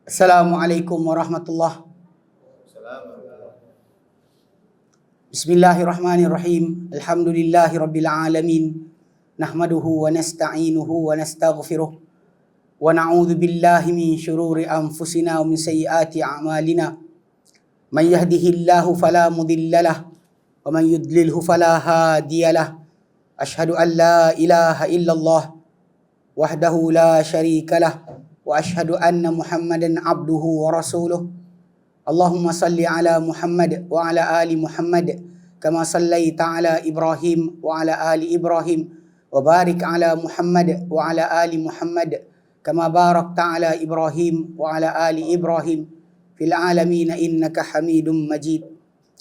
Assalamualaikum warahmatullahi. Bismillahirrahmanirrahim. Alhamdulillahi rabbil alamin. Nahmaduhu wa nasta'inuhu wa nastaghfiruh. Wa na'udzu billahi min syururi anfusina wa min sayyiati a'malina. Man yahdihillahu fala mudhillalah wa man yudlilhu fala hadiyalah. Asyhadu an la ilaha illallah wahdahu la syarikalah wa asyhadu anna Muhammadan abduhu wa rasuluh. Allahumma salli ala Muhammad wa ala ali Muhammad kama sallaita ala Ibrahim wa ala ali Ibrahim wa barik ala Muhammad wa ala ali Muhammad kama barakta ala Ibrahim wa ala ali Ibrahim fil alamin innaka Hamidum Majid.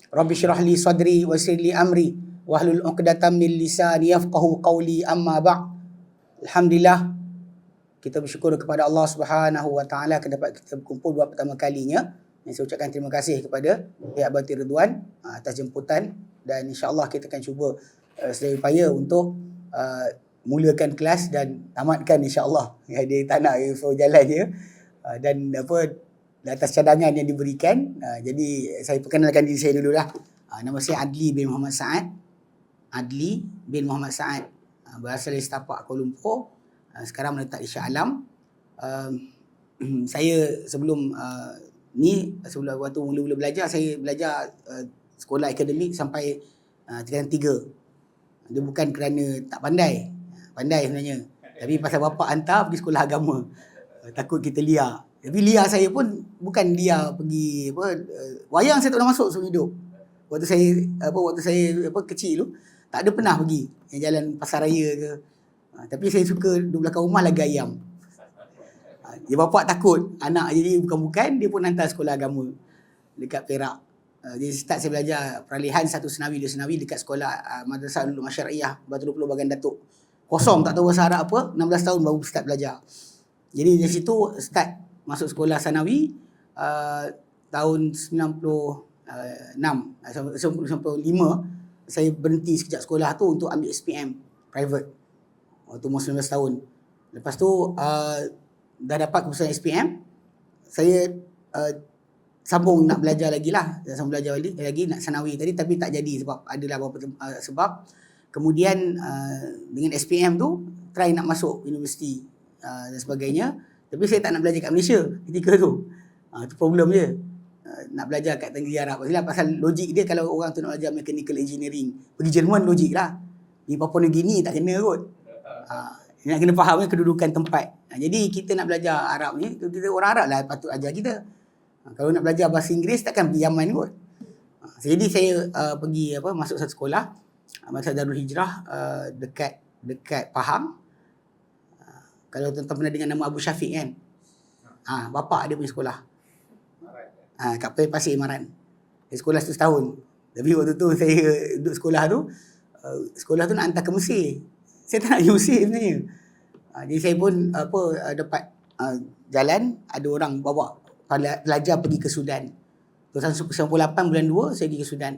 Rabbi shrah li sadri wa yassir li amri wahlul 'uqdatam min lisani yafqahu qawli, amma ba'd. Alhamdulillah, kita bersyukur kepada Allah Subhanahu wa taala dapat kita berkumpul buat pertama kalinya. Saya ucapkan terima kasih kepada pihak Bati Ridwan atas jemputan, dan insya-Allah kita akan cuba sedaya upaya untuk mulakan kelas dan tamatkan insya-Allah. Dia tak nak jalan je, dan atas cadangan yang diberikan. Jadi saya perkenalkan diri saya dululah. Nama saya Adli bin Muhammad Saad. Adli bin Muhammad Saad. Berasal dari setapak Kuala Lumpur. Sekarang menetap di Shah Alam. Saya sebelum sebelum waktu mula-mula belajar, saya belajar sekolah akademik sampai tingkatan 3. Dia bukan kerana tak pandai. Pandai sebenarnya. Tapi pasal bapak hantar pergi sekolah agama. Takut kita liar. Tapi liar saya pun bukan liar pergi wayang saya tak pernah masuk seumur hidup. Waktu saya kecil tu, tak ada pernah pergi yang jalan pasar raya ke. Tapi saya suka duduk belakang rumah laga ayam. Dia bapak takut anak jadi bukan-bukan, dia pun hantar sekolah agama dekat Perak. Jadi start saya belajar peralihan 1 senawi 2 senawi dekat sekolah Madrasah Ulum Syariah Batu 20 Bagan Datuk. Kosong, tak tahu bahasa Arab apa, 16 tahun baru start belajar. Jadi dari situ start masuk sekolah sanawi tahun 95. Saya berhenti sekejap sekolah tu untuk ambil SPM private waktu umur 19 tahun. Lepas tu dah dapat keputusan SPM, saya sambung nak belajar lagi lah. Sambung belajar lagi nak sanawi tadi, tapi tak jadi sebab adalah beberapa sebab. Kemudian dengan SPM tu try nak masuk universiti dan sebagainya, tapi saya tak nak belajar kat Malaysia ketika tu. Itu problem dia. Nak belajar kat Negeri Arab. Pasal logik dia, kalau orang tu nak belajar mechanical engineering, pergi Jerman logik lah. Di Papua New Guinea tak kena kot. Nak kena faham kedudukan tempat. Jadi kita nak belajar Arab ni, kita orang Arab lah patut ajar kita. Kalau nak belajar bahasa Inggeris takkan pergi Yaman kot. Jadi saya pergi masuk satu sekolah, Madrasah Darul Hijrah dekat Pahang. Kalau tuan-tuan pernah dengar nama Abu Syafiq kan? Bapak dia punya sekolah. Kat Pasir Imaran. Saya sekolah setahun. Tapi waktu tu saya duduk sekolah tu nak hantar ke Mesir. Saya tak nak pergi Mesir sebenarnya. Jadi saya pun dapat jalan, ada orang bawa pelajar pergi ke Sudan. Tahun 98 bulan 2 saya pergi ke Sudan.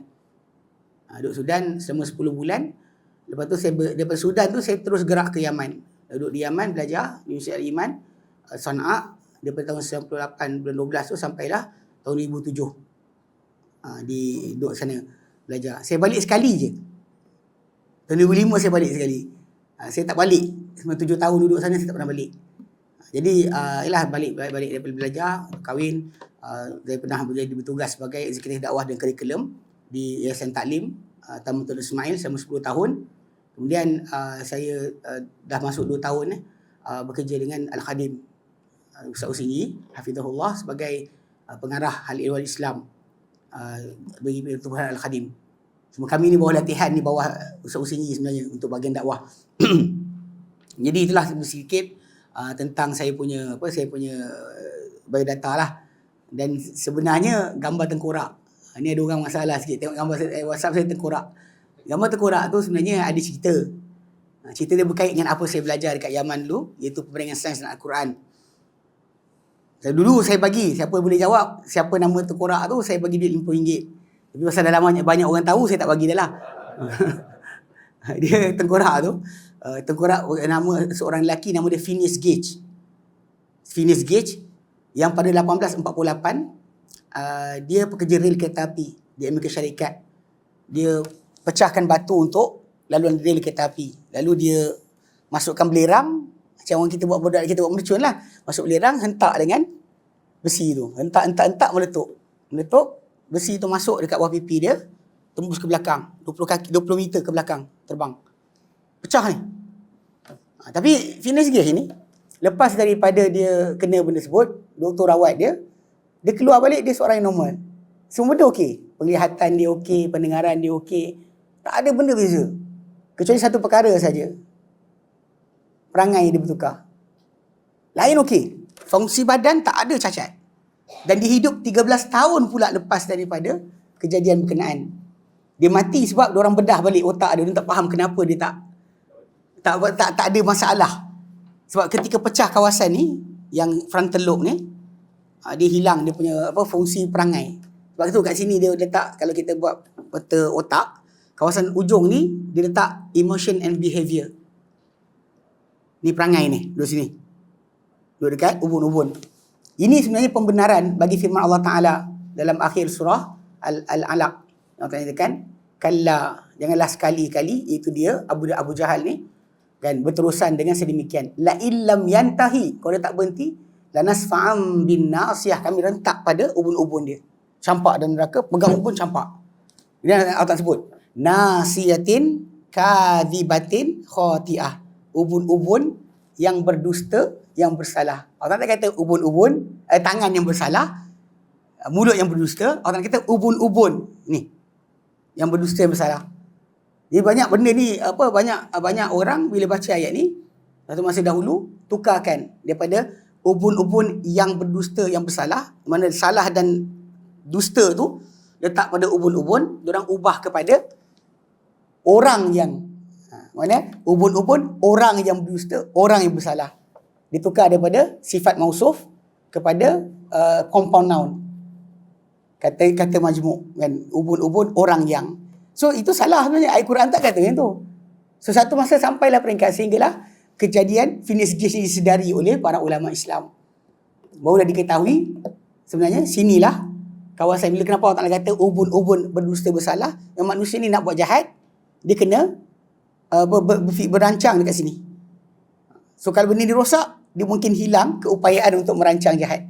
Duduk Sudan selama 10 bulan. Lepas tu saya daripada Sudan tu saya terus gerak ke Yaman. Duduk di Yaman belajar Universiti Al-Iman Sana'a daripada tahun 98 bulan 12 tu sampailah tahun 2007. Duduk sana belajar. Saya balik sekali je. Tahun 2005 saya balik sekali. Saya tak balik. Selama 7 tahun duduk sana saya tak pernah balik. Jadi balik daripada belajar, kahwin. Saya pernah bertugas sebagai eksekutif dakwah dan kurikulum di Yayasan Taklim Taman Tun Ismail selama 10 tahun. Kemudian saya dah masuk 2 tahun bekerja dengan Al-Khadim Ustaz Usini hafizahullah sebagai pengarah Hal Ihwal Islam bagi Pertubuhan Al-Khadim. Semua kami ni bawah latihan ni bawah Ustaz Usini sebenarnya untuk bahagian dakwah. Jadi itulah sedikit tentang saya punya biodata lah. Dan sebenarnya gambar tengkorak. Ni ada orang masalah sikit tengok gambar WhatsApp saya tengkorak. Gambar tengkorak tu sebenarnya ada cerita. Cerita dia berkait dengan apa saya belajar dekat Yaman dulu, iaitu perbandingan sains dan Al-Quran. Dulu saya bagi, siapa boleh jawab siapa nama tengkorak tu, saya bagi dia RM50. Tapi pasal dah lama banyak orang tahu, saya tak bagi dia lah. Dia tengkorak tu, tengkorak nama seorang lelaki, nama dia Phineas Gage. Phineas Gage yang pada 1848 dia pekerja rel kereta api di Amerika Syarikat. Dia pecahkan batu untuk laluan rel kereta api. Lalu dia masukkan belerang, macam orang kita buat budak kita buat mercun lah. Masuk belerang, hentak dengan besi tu. Hentak meletup. Meletup, besi tu masuk dekat bawah pipi dia, tembus ke belakang, 20 meter ke belakang terbang. Pecah ni. Tapi fitness gear ni, lepas daripada dia kena benda sebut, doktor rawat dia keluar balik, dia seorang yang normal. Semua benda okey. Penglihatan dia okey, pendengaran dia okey. Tak ada benda beza. Kecuali satu perkara saja. Perangai dia bertukar. Lain okey. Fungsi badan tak ada cacat. Dan dia hidup 13 tahun pula lepas daripada kejadian berkenaan. Dia mati sebab diorang bedah balik otak dia. Dia tak faham kenapa dia tak ada masalah. Sebab ketika pecah kawasan ni, yang frontal lobe ni, dia hilang dia punya fungsi perangai. Sebab itu kat sini dia letak, kalau kita buat peta otak, kawasan ujung ni dia letak emotion and behavior. Ni perangai ni, duduk sini. Duduk dekat ubun-ubun. Ini sebenarnya pembenaran bagi firman Allah Ta'ala dalam akhir surah Al-Alaq. Yang Allah katakan, kalla, janganlah sekali-kali, itu dia Abu Jahal ni, kan, berterusan dengan sedemikian. La illam yantahi, kalau dia tak berhenti, lanasfa'am bin nasiyah, kami rentak pada ubun-ubun dia. Campak dalam neraka, pegang ubun campak. Ini Allah sebut. Nasiyatin kadhibatin khati'ah. Ubun-ubun yang berdusta, yang bersalah. Allah tak kata ubun-ubun, tangan yang bersalah, mulut yang berdusta. Allah kata ubun-ubun ni yang berdusta, yang bersalah. Jadi banyak benda ni, banyak orang bila baca ayat ni, satu masa dahulu tukarkan daripada ubun-ubun yang berdusta, yang bersalah, mana salah dan dusta tu letak pada ubun-ubun, diorang ubah kepada orang yang mana ubun-ubun, orang yang berdusta, orang yang bersalah. Ditukar daripada sifat mausuf kepada compound noun. Kata majmuk, kan, ubun-ubun, orang yang. So itu salah sebenarnya, ayat Quran tak kata yang tu. So satu masa sampailah peringkat sehinggalah kejadian Finis Gas ini disedari oleh para ulama Islam. Barulah diketahui sebenarnya sinilah kawasan, bila kenapa Allah Ta'ala kata ubun-ubun berdusta bersalah, yang manusia ni nak buat jahat, dia kena berancang dekat sini. So kalau benda ni rosak, dia mungkin hilang keupayaan untuk merancang jahat.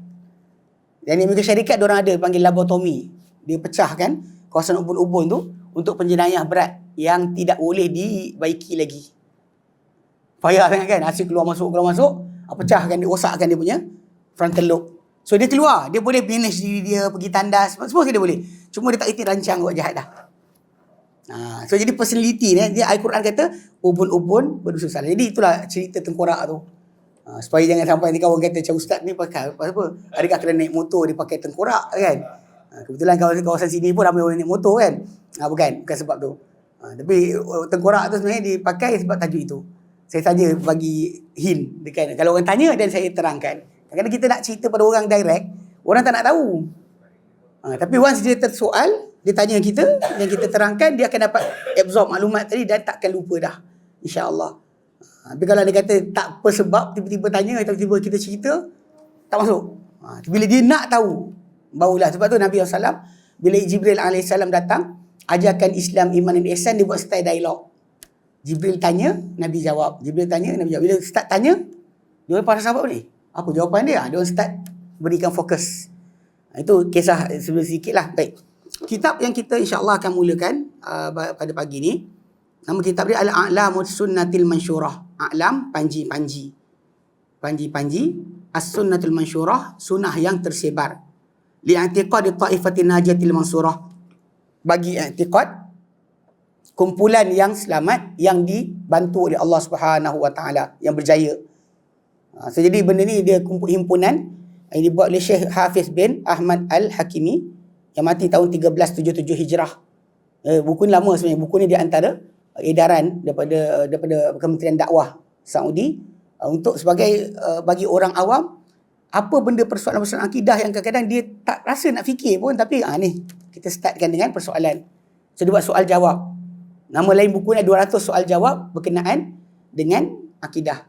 Dan di Amerika Syarikat diorang ada panggil labotomi. Dia pecahkan kawasan ubun-ubun tu untuk penjenayah berat yang tidak boleh dibaiki lagi. Payah sangat kan, hasil keluar masuk, pecahkan dia, rosakkan dia punya frontal lobe. So dia keluar, dia boleh manage diri dia, pergi tandas, semua dia boleh. Cuma dia tak reti rancang buat jahat dah. So jadi personality ni, dia Al-Quran kata ubun-ubun berdosa salah. Jadi itulah cerita tengkorak tu. Supaya jangan sampai nanti kawan kata macam ustaz ni pakai apa? Adakah kena naik motor dia pakai tengkorak kan? Kebetulan kawasan sini pun ramai orang naik motor kan? Bukan sebab tu. Tapi tengkorak tu sebenarnya dipakai sebab tajuk itu. Saya saja bagi hint dekat. Kalau orang tanya dan saya terangkan. Kadang-kadang kita nak cerita pada orang direct, orang tak nak tahu. Tapi once dia tersoal, dia tanya kita dan kita terangkan, dia akan dapat absorb maklumat tadi dan takkan lupa dah, insya-Allah. Tapi kalau dia kata tak apa sebab, tiba-tiba tanya, tiba-tiba kita cerita, tak masuk. Bila dia nak tahu, barulah. Sebab tu Nabi SAW, bila Jibril AS datang, ajarkan Islam, iman dan ihsan, dia buat style dialog. Jibril tanya, Nabi jawab. Jibril tanya, Nabi jawab. Bila start tanya, dia para sahabat ni, apa jawapan dia? Dia start berikan fokus. Itu kisah sedikit lah. Baik. Kitab yang kita insya-Allah akan mulakan pada pagi ni, nama kitab dia Al-A'lamus Sunnatil Mansyurah. A'lam, panji-panji. Panji-panji, As-Sunnatul Mansyurah, sunnah yang tersebar. Li'atiqadi ta'ifatin najatil mansurah. Bagi i'tiqad kumpulan yang selamat, yang dibantu oleh Allah Subhanahu Wa Taala, yang berjaya. So jadi benda ni dia himpunan yang dibuat oleh Syekh Hafiz bin Ahmad Al-Hakimi yang mati tahun 1377 Hijrah. Buku ni lama sebenarnya. Buku ni di antara edaran daripada Kementerian Dakwah Saudi untuk sebagai bagi orang awam, apa benda persoalan-persoalan akidah yang kadang-kadang dia tak rasa nak fikir pun, tapi ni kita startkan dengan persoalan. So dia buat soal jawab. Nama lain buku ni 200 soal jawab berkenaan dengan akidah.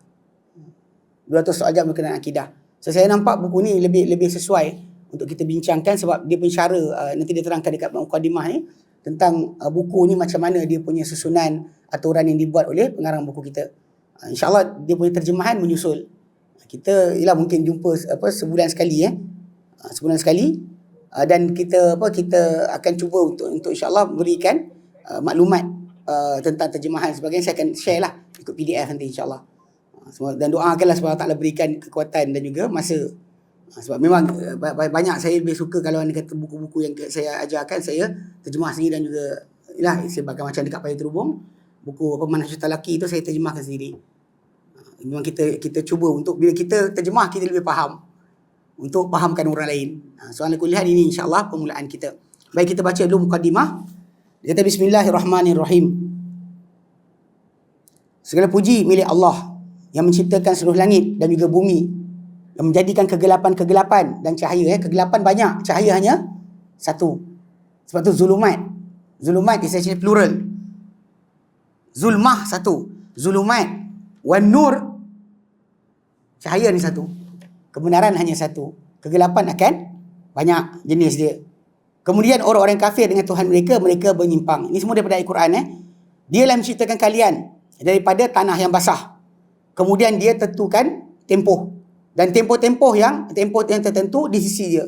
200 soal jawab berkenaan akidah. So saya nampak buku ni lebih sesuai untuk kita bincangkan sebab dia punya cara nanti dia terangkan dekat mukadimah ni tentang buku ni macam mana dia punya susunan aturan yang dibuat oleh pengarang buku kita. InsyaAllah dia punya terjemahan menyusul. Kita ialah mungkin jumpa sebulan sekali sebulan sekali dan kita akan cuba untuk insyaAllah berikan maklumat tentang terjemahan sebagainya. Saya akan share lah ikut PDF nanti insyaAllah. Dan doakanlah supaya Allah Ta'ala berikan kekuatan dan juga masa. Sebab memang banyak saya lebih suka kalau anda kata buku-buku yang saya ajarkan, saya terjemah sendiri dan juga sebagai macam dekat Payung Terhubung, buku Pemanah Juta Lelaki itu saya terjemahkan sendiri. Memang kita cuba untuk bila kita terjemah kita lebih faham untuk fahamkan orang lain. Soalan kuliah ini insyaAllah permulaan kita. Baik, kita baca dulu mukadimah. Dia kata Bismillahirrahmanirrahim. Segala puji milik Allah yang menciptakan seluruh langit dan juga bumi, yang menjadikan kegelapan-kegelapan dan cahaya. Kegelapan banyak, cahaya hanya satu. Sebab tu zulumat. Zulumat is actually plural. Zulmah satu. Zulumat. Wan nur, cahaya ni satu. Kebenaran hanya satu. Kegelapan akan banyak jenis dia. Kemudian orang-orang kafir dengan Tuhan mereka menyimpang. Ini semua daripada Al-Quran. Dialah menciptakan kalian daripada tanah yang basah. Kemudian dia tentukan tempoh. Dan tempoh yang tertentu di sisi dia.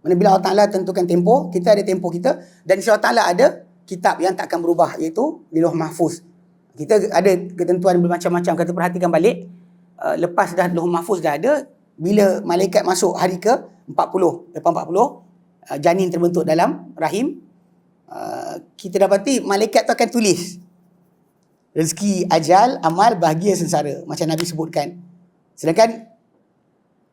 Mana bila Allah Ta'ala tentukan tempoh, kita ada tempoh kita. Dan insya Allah Ta'ala ada kitab yang tak akan berubah, iaitu di Lauh Mahfuz. Kita ada ketentuan bermacam-macam. Kita perhatikan balik. Lepas dah Lauh Mahfuz dah ada, bila malaikat masuk hari ke 40, lepas 40, janin terbentuk dalam rahim, kita dapati malaikat tu akan tulis rezeki, ajal, amal, bahagia, sengsara. Macam Nabi sebutkan. Sedangkan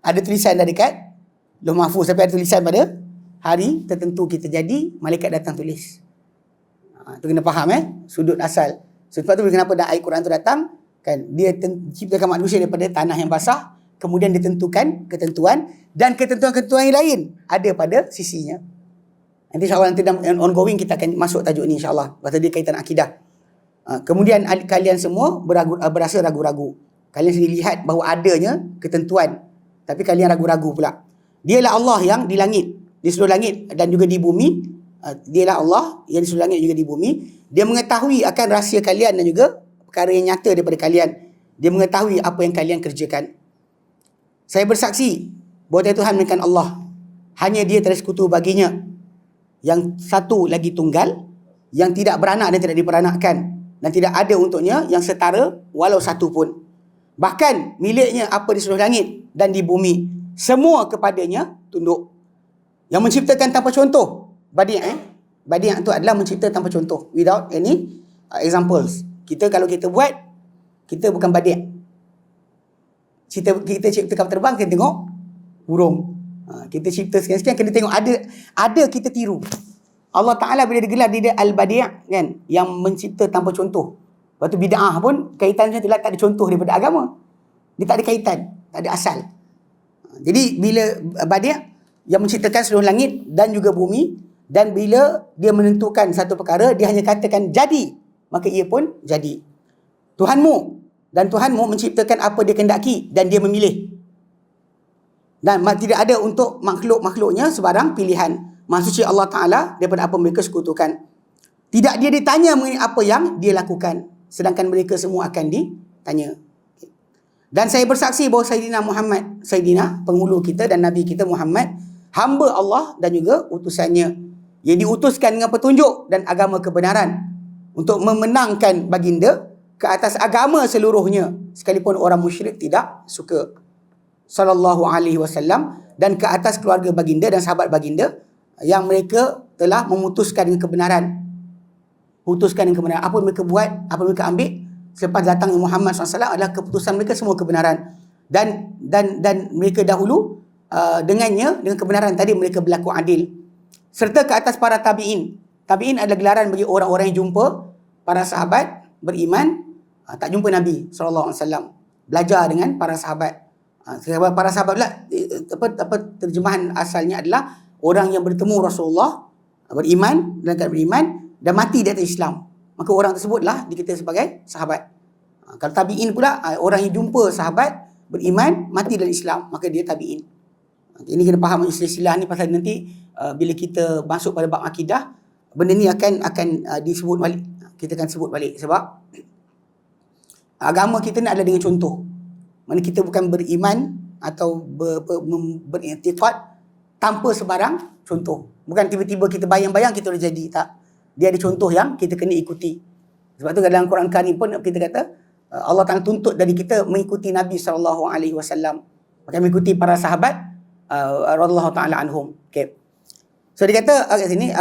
ada tulisan dah dekat Lauh Mahfuz, tapi ada tulisan pada hari tertentu kita jadi, malaikat datang tulis. Itu kena faham sudut asal. Sebab tu kenapa dah ayat Quran tu datang, kan dia ciptakan manusia daripada tanah yang basah, kemudian ditentukan ketentuan dan ketentuan-ketentuan yang lain ada pada sisinya. Nanti insyaAllah nanti dalam ongoing kita akan masuk tajuk ni insyaAllah. Pasal dia kaitan akidah. Kemudian kalian semua berasa ragu-ragu. Kalian sendiri lihat bahawa adanya ketentuan, tapi kalian ragu-ragu pula. Dialah Allah yang di langit, di seluruh langit dan juga di bumi. Dialah Allah yang di seluruh langit juga di bumi. Dia mengetahui akan rahsia kalian dan juga perkara yang nyata daripada kalian. Dia mengetahui apa yang kalian kerjakan. Saya bersaksi bahawa Tuhan melainkan Allah. Hanya dia tiada sekutu baginya. Yang satu lagi tunggal, yang tidak beranak dan tidak diperanakkan, dan tidak ada untuknya yang setara walau satu pun. Bahkan miliknya apa di seluruh langit dan di bumi, semua kepadanya tunduk. Yang menciptakan tanpa contoh. Badi' Badi' itu adalah mencipta tanpa contoh, without any examples. Kalau kita buat, kita bukan badi'. Kita cipta kapal terbang, kita tengok burung. Kita cipta sekian-sekian, kena tengok ada kita tiru. Allah Ta'ala bila digelar dia Al-Badi' kan, yang mencipta tanpa contoh. Lepas tu bid'ah pun kaitan macam tu lah, tak ada contoh daripada agama. Dia tak ada kaitan, tak ada asal. Jadi bila Badi' yang menciptakan seluruh langit dan juga bumi, dan bila dia menentukan satu perkara, dia hanya katakan jadi, maka ia pun jadi. Tuhanmu menciptakan apa dia kehendaki dan dia memilih. Dan tidak ada untuk makhluk-makhluknya sebarang pilihan. Maha suci Allah Ta'ala daripada apa mereka sekutukan. Tidak dia ditanya mengenai apa yang dia lakukan, sedangkan mereka semua akan ditanya. Dan saya bersaksi bahawa Sayyidina penghulu kita dan Nabi kita Muhammad, hamba Allah dan juga utusannya, yang diutuskan dengan petunjuk dan agama kebenaran untuk memenangkan baginda ke atas agama seluruhnya, sekalipun orang musyrik tidak suka. Sallallahu alaihi wasallam, dan ke atas keluarga baginda dan sahabat baginda yang mereka telah memutuskan dengan kebenaran. Apa mereka buat, apa mereka ambil selepas datang Muhammad SAW adalah keputusan mereka semua kebenaran. Dan mereka dahulu dengan kebenaran tadi mereka berlaku adil. Serta ke atas para tabi'in. Tabi'in adalah gelaran bagi orang-orang yang jumpa para sahabat beriman, tak jumpa Nabi SAW. Belajar dengan para sahabat. Para sahabat pula, terjemahan asalnya adalah orang yang bertemu Rasulullah, beriman dan mati di atas Islam. Maka orang tersebutlah dikatakan sebagai sahabat. Kalau tabi'in pula, orang yang jumpa sahabat beriman, mati dalam Islam, maka dia tabi'in. Ini kena faham istilah ni pasal nanti bila kita masuk pada bab akidah, benda ni akan disebut balik. Kita akan sebut balik sebab agama kita ni adalah dengan contoh. Mana kita bukan beriman atau beriktikad tanpa sebarang contoh. Bukan tiba-tiba kita bayang-bayang kita dah jadi, tak. Dia ada contoh yang kita kena ikuti. Sebab tu dalam Quran Karim pun kita kata Allah Taala tuntut dari kita mengikuti Nabi SAW, macam mengikuti para sahabat radhiyallahu taala anhum. Okay. So dia kata kat sini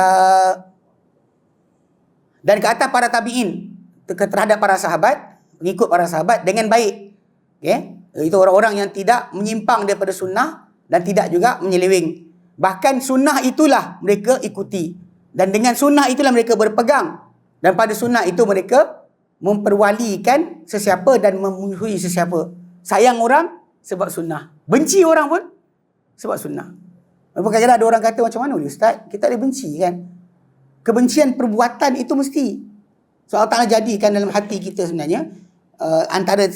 dan ke atas para tabi'in terhadap para sahabat, mengikut para sahabat dengan baik. Okay. Itu orang-orang yang tidak menyimpang daripada sunnah dan tidak juga menyeleweng. Bahkan sunnah itulah mereka ikuti. Dan dengan sunnah itulah mereka berpegang. Dan pada sunnah itu mereka memperwalikan sesiapa dan memusuhi sesiapa. Sayang orang sebab sunnah. Benci orang pun sebab sunnah. Kadang-kadang ada orang kata, macam mana boleh Ustaz? Kita ada benci kan? Kebencian perbuatan itu mesti. So Allah Ta'ala jadikan dalam hati kita sebenarnya antara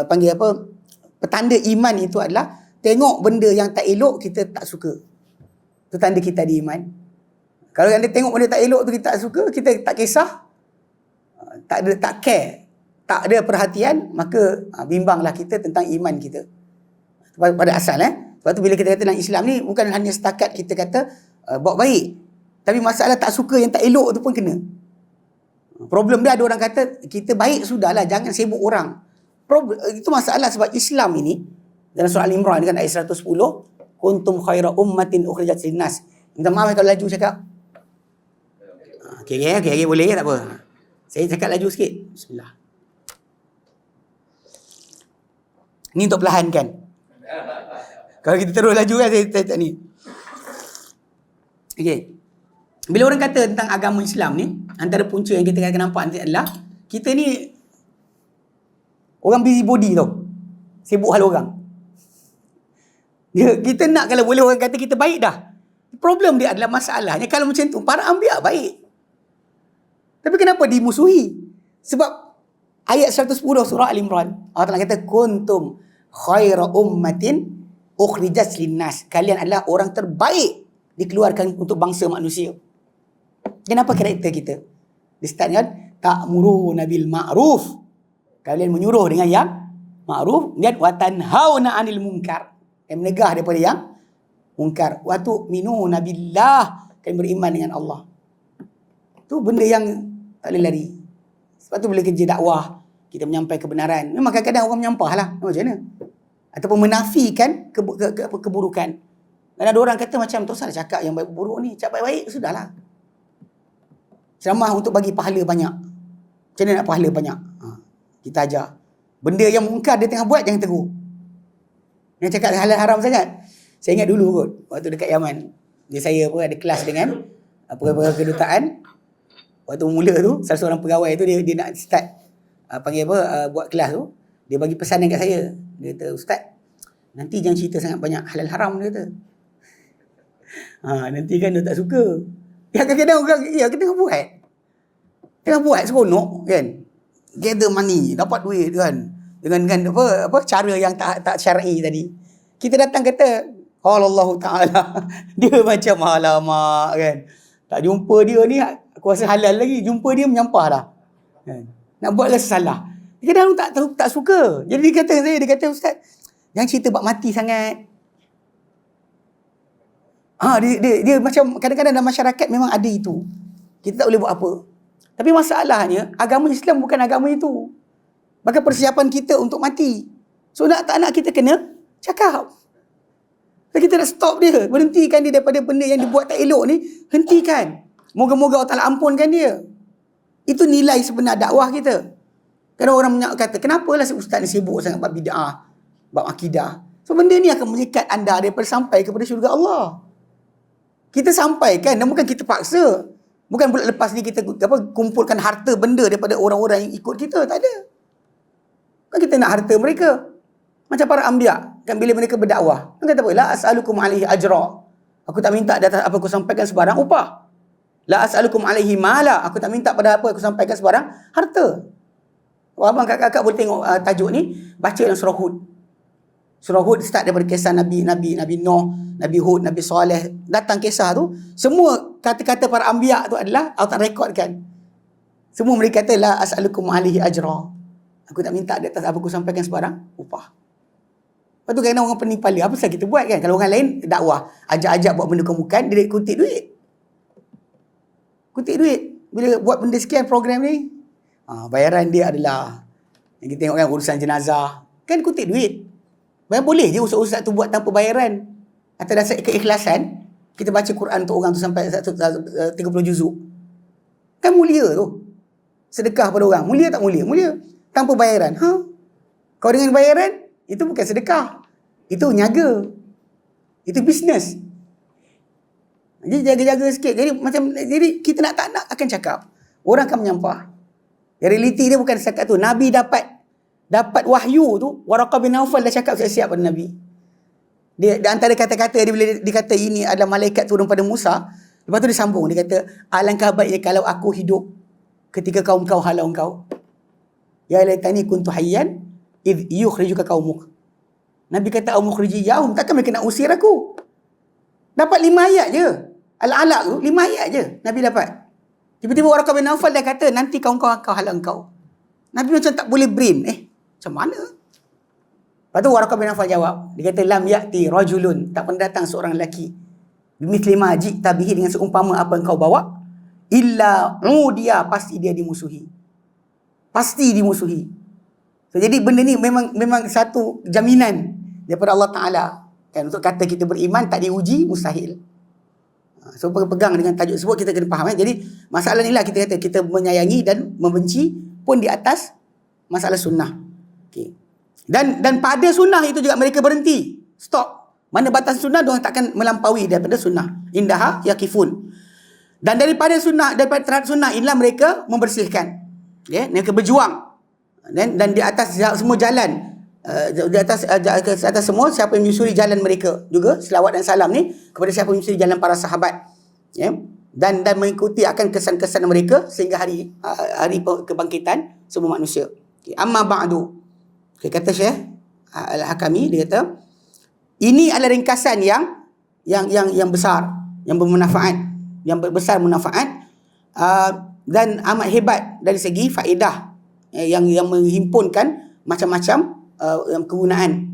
panggil apa, petanda iman itu adalah tengok benda yang tak elok kita tak suka. Itu tanda kita ada iman. Kalau anda tengok benda tak elok tu kita tak suka, kita tak kisah, tak care, tak ada perhatian, maka bimbanglah kita tentang iman kita. Pada asal sebab tu bila kita kata dalam Islam ni bukan hanya setakat kita kata buat baik, tapi masalah tak suka yang tak elok tu pun kena. Problem dia ada orang kata kita baik sudahlah, jangan sibuk orang. Itu masalah sebab Islam ini dalam surah Al-Imran kan ayat 110, kuntum khaira ummatin ukhrijat linnas. Minta maaf kalau laju cakap. Okey, boleh ke tak apa. Saya cakap laju sikit. Bismillah. Ni untuk perlahan kan. Kalau kita terus laju kan saya tak ni. Okey. Bila orang kata tentang agama Islam ni, antara punca yang kita akan nampak nanti adalah kita ni orang busybody tau. Sibuk hal orang. Kita nak kalau boleh orang kata kita baik dah. Problem dia adalah masalahnya kalau macam tu para anbiya baik. Tapi kenapa dimusuhi? Sebab ayat 110 surah Al-Imran, Allah Taala kata kuntum khaira ummatin ukhrijat linnas. Kalian adalah orang terbaik dikeluarkan untuk bangsa manusia. Kenapa karakter kita? Dia start dengan ta'muruna bil ma'ruf. Kalian menyuruh dengan yang ma'ruf, dan wa tanhauna 'anil munkar. Kalian menegah daripada yang munkar. Wa tu'minuna billah. Kalian beriman dengan Allah. Itu benda yang tak boleh lari. Sebab tu bila kerja dakwah, kita menyampaikan kebenaran. Memang kadang-kadang orang menyampah lah. Macam mana? Ataupun menafikan keburukan. Dan ada orang kata macam, tak usah cakap yang baik buruk ni. Cakap baik-baik, sudahlah. Ceramah untuk bagi pahala banyak. Macam mana nak pahala banyak? Kita ajar. Benda yang mungkar dia tengah buat, jangan tegur. Yang cakap halal haram sangat. Saya ingat dulu kot, waktu dekat Yaman. Saya pun ada kelas dengan pegawai kedutaan. Waktu mula tu, salah seorang pegawai tu dia nak start buat kelas tu. Dia bagi pesanan kat saya. Dia kata, Ustaz, nanti jangan cerita sangat banyak halal haram, dia kata. Nanti kan dia tak suka. Ya kadang-kadang orang, kita tengah buat seronok kan. Gather money, dapat duit kan. Dengan cara yang tak syar'i tadi. Kita datang kata, Allah Ta'ala. Dia macam alamak kan. Tak jumpa dia ni kuasa halal lagi. Jumpa dia menyampah dah. Kan? Nak buat rasa salah. Kadang-kadang tak suka. Jadi dia kata Ustaz, jangan cerita bab mati sangat. Dia macam kadang-kadang dalam masyarakat memang ada itu. Kita tak boleh buat apa. Tapi masalahnya, agama Islam bukan agama itu. Maka persiapan kita untuk mati. So tak nak kita kena cakap. Kita nak stop dia. Berhentikan dia daripada benda yang dibuat tak elok ni. Hentikan. Moga-moga Allah Ta'ala ampunkan dia. Itu nilai sebenar dakwah kita. Kadang orang kata, kenapalah si ustaz ni sibuk sangat bab bid'ah, bab akidah. So benda ni akan mengikat anda daripada sampai kepada syurga Allah. Kita sampaikan dan bukan kita paksa. Bukan pula lepas ni kita kumpulkan harta benda daripada orang-orang yang ikut kita. Tak ada. Kan kita nak harta mereka. Macam para anbiya. Kan bila mereka berdakwah. Kan kata apa? La as'alukum alaihi ajra. Aku tak minta di atas apa aku sampaikan sebarang upah. La as'alukum alaihi mala. Aku tak minta pada apa aku sampaikan sebarang harta. Abang kakak-kakak boleh tengok tajuk ni. Baca dalam surah Hud. Surah Hud start daripada kisah Nabi Nuh, Nabi Hud, Nabi Saleh. Datang kisah tu, semua kata-kata para anbiya tu adalah Allah Ta'ala rekodkan. Semua mereka kata, la as'alukum alaihi ajra. Aku tak minta di atas apa aku sampaikan sebarang upah. Lepas tu kadang orang penipala, apa sahaja kita buat kan? Kalau orang lain dakwah, ajak-ajak buat benda bukan, dia kutip duit. Kutip duit. Bila buat benda sekian program ni, bayaran dia adalah, yang kita tengok kan, urusan jenazah. Kan kutip duit. Bayar boleh je ustaz-ustaz tu buat tanpa bayaran. Atas dasar keikhlasan, kita baca Quran untuk orang tu sampai 30 juzuk. Kan mulia tu. Sedekah pada orang. Mulia tak mulia? Mulia. Tanpa bayaran. Kau dengan bayaran, itu bukan sedekah. Itu niaga. Itu bisnes. Jadi jaga-jaga sikit. Jadi kita nak tak nak akan cakap. Orang akan menyampah. Realiti dia bukan setakat tu. Nabi dapat wahyu tu, Waraqah bin Naufal dah cakap siap-siap pada Nabi. Dia antara kata-kata dia bila dia kata ini adalah malaikat turun pada Musa, lepas tu dia sambung, dia kata alangkah baiknya kalau aku hidup ketika kaum kau halau kau. Ya laitani kuntu hayyan id yukhrijuka qaumuk. Nabi kata au mukhriji yaum, takkan mereka nak usir aku. Dapat 5 ayat je. Al-Alaq tu 5 ayat je Nabi dapat. Tiba-tiba Waraqah bin Naufal dah kata nanti kaum kau halau kau. Nabi macam tak boleh brain. Macam mana? Lepas tu Waraqah bin Naufal jawab. Dia kata, lam ya'ti rajulun. Tak pernah datang seorang lelaki. Bimithli ma ji'ta bihi, dengan seumpama apa yang kau bawa. Illa udiya, pasti dia dimusuhi. Pasti dimusuhi. So, jadi benda ni memang satu jaminan daripada Allah Ta'ala. Kan, untuk kata kita beriman tak diuji, mustahil. So, pegang dengan tajuk sebut kita kena faham. Jadi, masalah ni lah kita kata, kita menyayangi dan membenci pun di atas masalah sunnah. Okay. Dan pada sunnah itu juga mereka berhenti. Stop. Mana batas sunnah, diorang takkan melampaui daripada sunnah. Indaha yakifun. Dan daripada terhadap sunnah inilah mereka membersihkan. Okay. Mereka berjuang. Dan di atas semua jalan, di atas semua, siapa yang menyusuri jalan mereka juga, selawat dan salam ni kepada siapa yang menyusuri jalan para sahabat. Okay. Dan mengikuti akan kesan-kesan mereka sehingga hari kebangkitan semua manusia. Okay. Amma ba'du. Okay, kata Syekh Al-Hakami, dia kata ini adalah ringkasan yang besar, yang bermanfaat, yang besar manfaat, dan amat hebat dari segi faedah, yang menghimpunkan macam-macam kegunaan.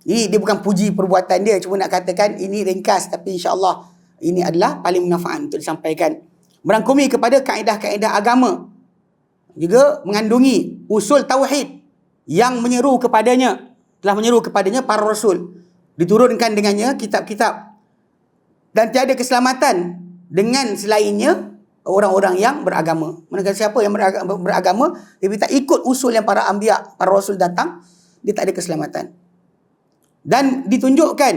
Ini dia bukan puji perbuatan dia, cuma nak katakan ini ringkas, tapi insya-Allah ini adalah paling manfaat untuk disampaikan. Merangkumi kepada kaedah-kaedah agama, juga mengandungi usul tauhid yang telah menyeru kepadanya para rasul. Diturunkan dengannya kitab-kitab. Dan tiada keselamatan dengan selainnya orang-orang yang beragama. Manakala siapa yang beragama, dia tak ikut usul yang para anbiya, para rasul datang, dia tak ada keselamatan. Dan ditunjukkan,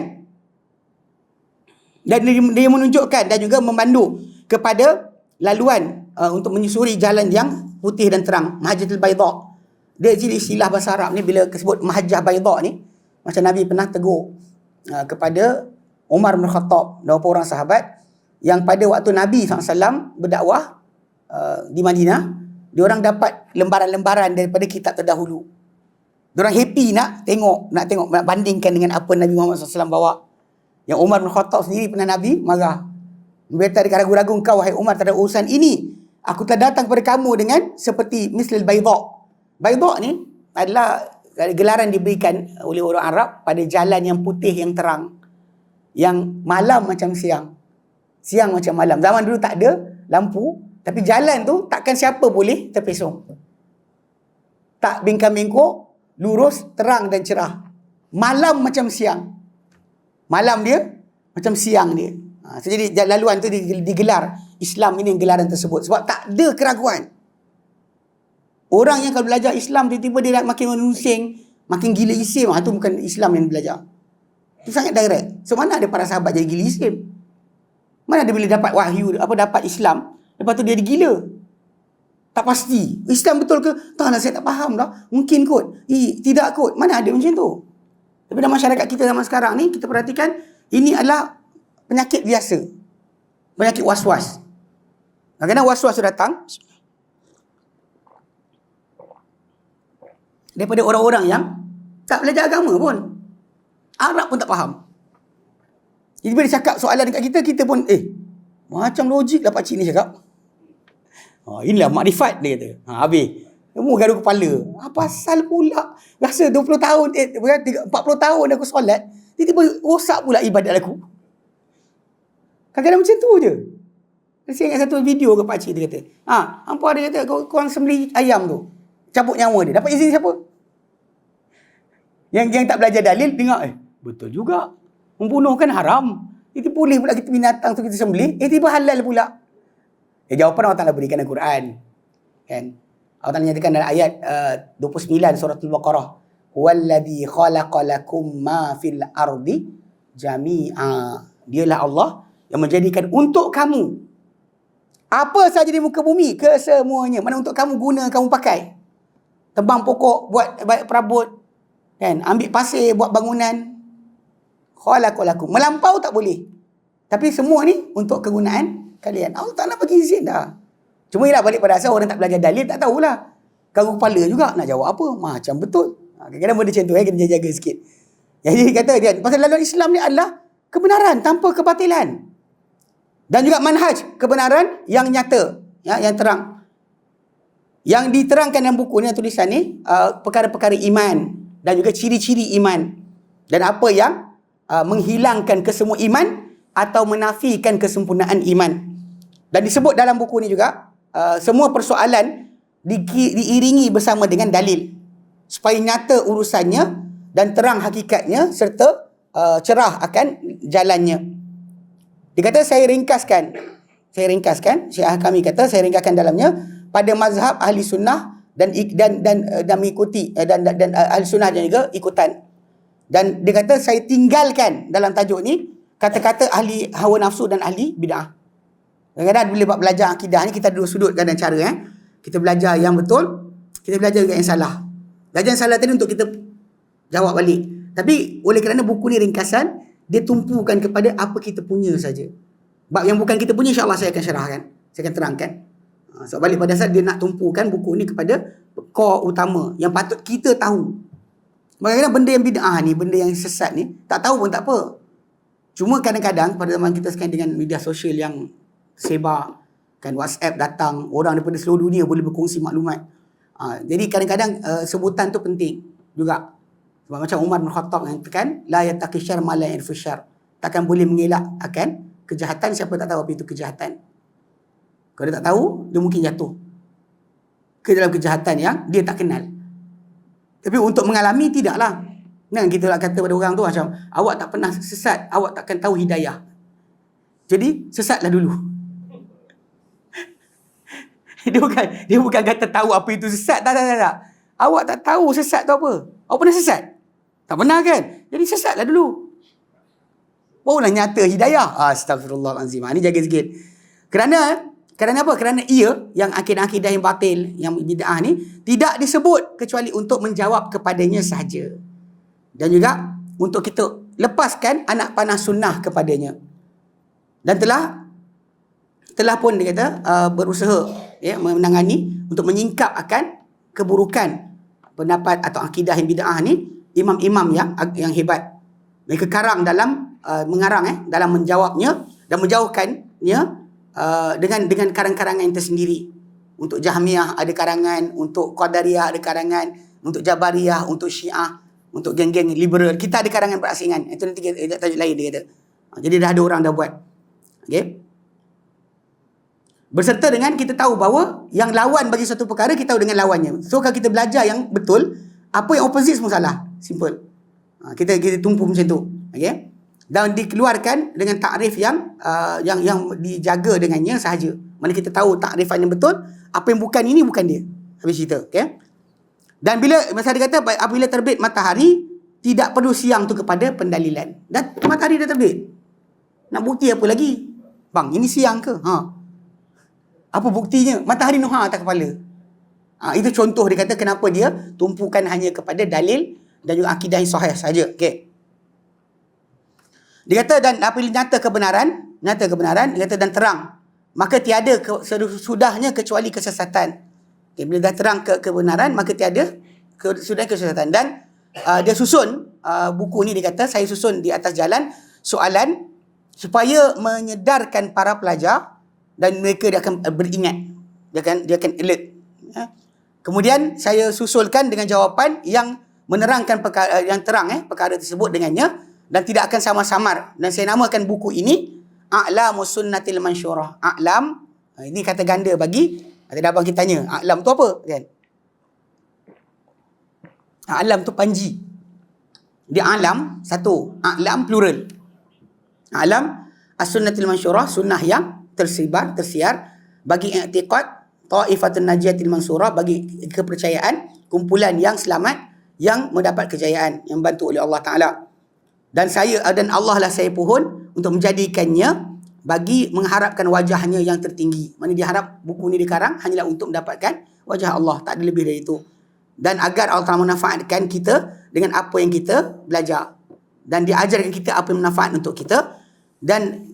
dan dia menunjukkan dan juga memandu kepada laluan untuk menyusuri jalan yang putih dan terang, Mahajjatul Baydha. Dia jadi istilah bahasa Arab ni, bila sebut Mahajjah Baydha ni, macam Nabi pernah tegur kepada Umar bin Khattab dan beberapa orang sahabat yang pada waktu Nabi SAW berdakwah di Madinah, diorang dapat lembaran-lembaran daripada kitab terdahulu. Diorang happy nak tengok, nak bandingkan dengan apa Nabi Muhammad SAW bawa. Yang Umar bin Khattab sendiri pernah Nabi marah. Berkata, ragu-ragu engkau wahai Umar terhadap urusan ini. Aku telah datang kepada kamu dengan seperti mislil Baydha. Baydha ni adalah gelaran diberikan oleh orang Arab pada jalan yang putih yang terang. Yang malam macam siang. Siang macam malam. Zaman dulu tak ada lampu, tapi jalan tu takkan siapa boleh terpesong. Tak bingkang-bingkok, lurus, terang dan cerah. Malam macam siang. Malam dia macam siang dia. So jadi laluan tu digelar. Islam ini gelaran tersebut. Sebab tak ada keraguan. Orang yang kalau belajar Islam tiba-tiba dia makin menusing, makin gila isim, itu bukan Islam yang belajar. Itu sangat direct. So mana ada para sahabat jadi gila isim? Mana ada bila dapat wahyu, dapat Islam, lepas tu dia gila? Tak pasti. Islam betul ke? Tak lah, saya tak faham dah. Mungkin kot. Tidak kot. Mana ada macam tu? Tapi dalam masyarakat kita zaman sekarang ni, kita perhatikan, ini adalah penyakit biasa. Penyakit was-was. Kadang-kadang was-was datang daripada orang-orang yang tak belajar agama pun. Arab pun tak faham. Jadi bila dia cakap soalan dekat kita, kita pun macam logik lah pakcik ni cakap. Inilah makrifat dia kata. Habis. Semua gaduh kepala. Apa pasal pula? Rasa 20 tahun, 40 tahun aku solat, tiba-tiba rosak pula ibadat aku. Kadang-kadang macam tu je. Saya ingat satu video ke pakcik dia kata, hampa dia kata, korang sembelih ayam tu, cabut nyawa dia. Dapat izin siapa? Yang tak belajar dalil, dengar, betul juga. Membunuh kan haram. Itu boleh pula kita binatang tu kita sembelih, tiba halal pula. Jawapan Allah Ta'ala berikan dalam Quran. Kan? Allah Ta'ala nyatakan dalam ayat 29 surah Al-Baqarah. Huwallazi khalaqalakum ma fil ardi jami'a. Dialah Allah yang menjadikan untuk kamu apa saja di muka bumi, kesemuanya. Mana untuk kamu guna, kamu pakai. Tebang pokok, buat perabot. Kan? Ambil pasir, buat bangunan. Khalaqalakum. Melampau tak boleh. Tapi semua ni untuk kegunaan kalian. Allah Ta'ala bagi izin dah. Cuma ialah balik pada asal orang tak belajar dalil, tak tahulah. Garu kepala juga nak jawab apa. Macam betul. Kadang-kadang benda macam tu, kita jaga-jaga sikit. Jadi kata dia, pasal laluan Islam ni adalah kebenaran tanpa kebatilan. Dan juga manhaj, kebenaran yang nyata, yang terang. Yang diterangkan dalam buku ni, tulisan ni, perkara-perkara iman dan juga ciri-ciri iman. Dan apa yang menghilangkan kesemua iman atau menafikan kesempurnaan iman. Dan disebut dalam buku ni juga, semua persoalan diiringi bersama dengan dalil. Supaya nyata urusannya dan terang hakikatnya serta cerah akan jalannya. Dia kata saya ringkaskan, Syiah kami kata saya ringkaskan dalamnya pada mazhab ahli sunnah dan mengikuti dan ahli sunnah dan juga ikutan. Dan dia kata saya tinggalkan dalam tajuk ni kata-kata ahli hawa nafsu dan ahli bid'ah. Kadang-kadang bila belajar akidah ni kita ada dua sudut kadang cara. Kita belajar yang betul, kita belajar juga yang salah. Belajar yang salah tadi untuk kita jawab balik. Tapi oleh kerana buku ni ringkasan, dia tumpukan kepada apa kita punya saja. Bab yang bukan kita punya, insyaAllah saya akan syarahkan. Saya akan terangkan. So balik pada asal dia nak tumpukan buku ni kepada core utama yang patut kita tahu. Kadang-kadang benda yang bid'ah ni, benda yang sesat ni, tak tahu pun tak apa. Cuma kadang-kadang pada zaman kita sekarang dengan media sosial yang sebar, kan WhatsApp datang, orang daripada seluruh dunia boleh berkongsi maklumat. Jadi kadang-kadang sebutan tu penting juga. Sebab macam Umar bin Khattab yang katakan, la yattaqi syarr ma la yarfu syarr. Takkan boleh mengelak akan kejahatan siapa tak tahu apa itu kejahatan. Kalau dia tak tahu, dia mungkin jatuh ke dalam kejahatan yang dia tak kenal. Tapi untuk mengalami, tidaklah. Nah, kita nak kata pada orang tu macam, awak tak pernah sesat, awak takkan tahu hidayah. Jadi, sesatlah dulu. Dia bukan kata tahu apa itu sesat. Tak. Awak tak tahu sesat tu apa. Awak pernah sesat? Tak pernah kan? Jadi sesatlah dulu. Barulah nyata hidayah. Astagfirullahalazim. Ini jaga sikit. Kerana apa? Kerana ia, yang akidah-akidah yang batil, yang bid'ah ni, tidak disebut kecuali untuk menjawab kepadanya sahaja. Dan juga untuk kita lepaskan anak panah sunnah kepadanya. Dan telah pun dia kata berusaha menangani untuk menyingkap akan keburukan pendapat atau akidah yang bid'ah ni, imam-imam yang hebat. Mereka karang dalam dalam menjawabnya dan menjauhkannya dengan karang-karangan yang tersendiri. Untuk Jahmiyah ada karangan, untuk Qadariyah ada karangan, untuk Jabariyah, untuk Syiah, untuk geng-geng liberal. Kita ada karangan berasingan. Itu nanti tajuk lain dia kata. Jadi dah ada orang dah buat. Okey. Berserta dengan kita tahu bahawa yang lawan bagi satu perkara, kita tahu dengan lawannya. So kalau kita belajar yang betul, apa yang opposite semua salah. Simple. Kita tumpu macam tu. Okey. Dan dikeluarkan dengan takrif yang dijaga dengannya sahaja. Mana kita tahu takrifan yang betul, apa yang bukan ini bukan dia. Habis cerita. Okey. Dan masa dia kata apabila terbit matahari, tidak perlu siang tu kepada pendalilan. Dan matahari dah terbit. Nak bukti apa lagi? Bang, ini siang ke? Apa buktinya? Matahari nuha atas kepala. Itu contoh dia kata kenapa dia tumpukan hanya kepada dalil dan juga akidah yang sahih saja. Okey. Dia kata dan apabila nyata kebenaran, dia kata dan terang, maka tiada sudahnya kecuali kesesatan. Okay, bila dah terang kebenaran, maka tiada sudahnya kesesatan. Dan dia susun buku ni, dia kata saya susun di atas jalan soalan supaya menyedarkan para pelajar dan mereka dia akan beringat, dia akan alert. Kemudian saya susulkan dengan jawapan yang menerangkan perkara yang terang perkara tersebut dengannya dan tidak akan samar-samar, dan saya namakan buku ini A'lamus Sunnatil Mansyurah. A'lam, ini kata ganda bagi ada abang kita tanya, a'lam tu apa kan? A'lam tu panji. Dia alam satu, a'lam plural. A'lam as-sunnatil mansyurah, sunnah yang tersiar bagi i'tiqad ta'ifatun najiyatil mansurah, bagi kepercayaan kumpulan yang selamat yang mendapat kejayaan yang bantu oleh Allah Taala. Dan Allah lah saya pohon untuk menjadikannya bagi mengharapkan wajahnya yang tertinggi. Mana dia harap buku ni dikarang hanyalah untuk mendapatkan wajah Allah, tak ada lebih dari itu. Dan agar Allah Taala memanfaatkan kita dengan apa yang kita belajar, dan dia ajarkan kita apa yang bermanfaat untuk kita, dan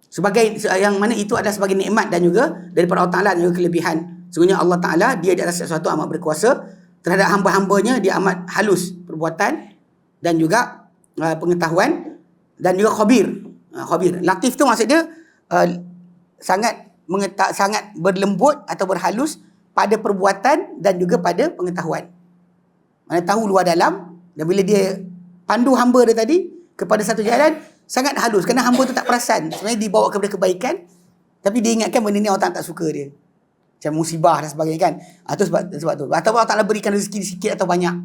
sebagai yang mana itu adalah sebagai nikmat dan juga daripada Allah Taala dan juga kelebihan. Sesungguhnya Allah Taala dia di atas sesuatu amat berkuasa, terhadap hamba-hambanya dia amat halus perbuatan dan juga pengetahuan, dan juga khabir. Latif tu maksud dia sangat berlembut atau berhalus pada perbuatan dan juga pada pengetahuan. Mana tahu luar dalam, dan bila dia pandu hamba dia tadi kepada satu jalan sangat halus, kerana hamba tu tak perasan sebenarnya dibawa kepada kebaikan, tapi dia ingatkan benda ni orang tak suka dia, macam musibah dan sebagainya kan. Itu sebab tu. Atau Allah Ta'ala berikan rezeki sikit atau banyak.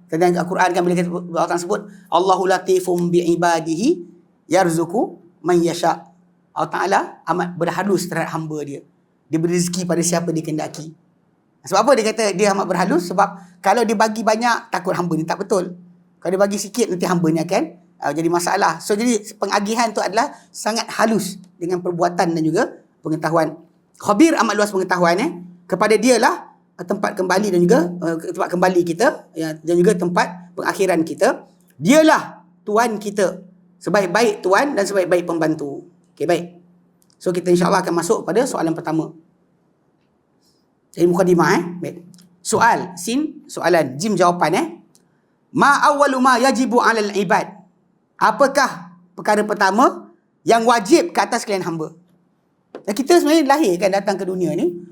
Kadang Al-Quran kan bila Allah Ta'ala sebut Allahu latifum bi'ibadihi yarzuku man yasha'. Allah Ta'ala amat berhalus terhadap hamba dia. Dia beri rezeki pada siapa dia kendaki. Sebab apa dia kata dia amat berhalus? Sebab kalau dia bagi banyak, takut hamba ni tak betul. Kalau dia bagi sikit, nanti hamba ni akan jadi masalah. So jadi pengagihan tu adalah sangat halus dengan perbuatan dan juga pengetahuan. Khabir amat luas pengetahuan kepada dia lah tempat kembali dan juga tempat kembali kita dan juga tempat pengakhiran kita. Dialah Tuhan kita, sebaik-baik Tuhan dan sebaik-baik pembantu. Okey, baik. So kita insya-Allah akan masuk pada soalan pertama. Jadi mukadimah baik. Soal, sin soalan, jim jawapan Ma awwalu ma yajibu 'alal ibad? Apakah perkara pertama yang wajib ke atas kalian hamba? Dan kita sebenarnya lahir kan datang ke dunia ni,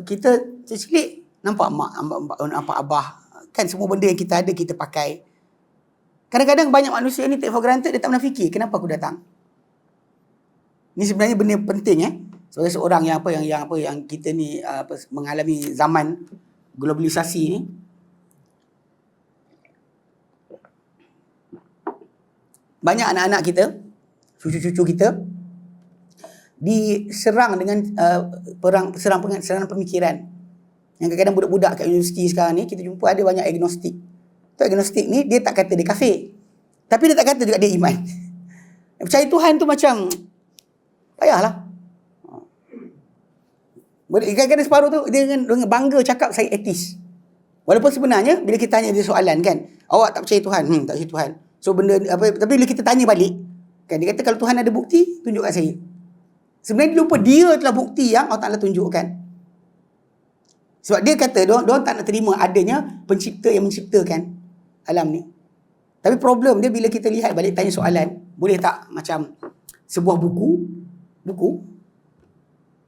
kita tercelik nampak mak, nampak abah, kan semua benda yang kita ada kita pakai. Kadang-kadang banyak manusia ni take for granted, dia tak pernah fikir kenapa aku datang. Ni sebenarnya benda penting sebagai seorang yang kita ni mengalami zaman globalisasi ni. Banyak anak-anak kita, cucu-cucu kita diserang dengan serangan pemikiran. Yang kadang-kadang budak-budak kat universiti sekarang ni kita jumpa ada banyak agnostik. Tu agnostik ni dia tak kata dia kafir, tapi dia tak kata juga dia iman. Percaya Tuhan tu macam payahlah. Kadang-kadang separuh tu dia dengan bangga cakap saya ateis. Walaupun sebenarnya bila kita tanya dia soalan kan, awak tak percaya Tuhan? Tak percaya Tuhan. So benda tapi bila kita tanya balik kan, dia kata kalau Tuhan ada bukti tunjukkan saya. Sebenarnya dia lupa dia telah bukti yang Allah Ta'ala tunjukkan. Sebab dia kata diorang tak nak terima adanya pencipta yang menciptakan alam ni. Tapi problem dia bila kita lihat balik tanya soalan, boleh tak macam sebuah buku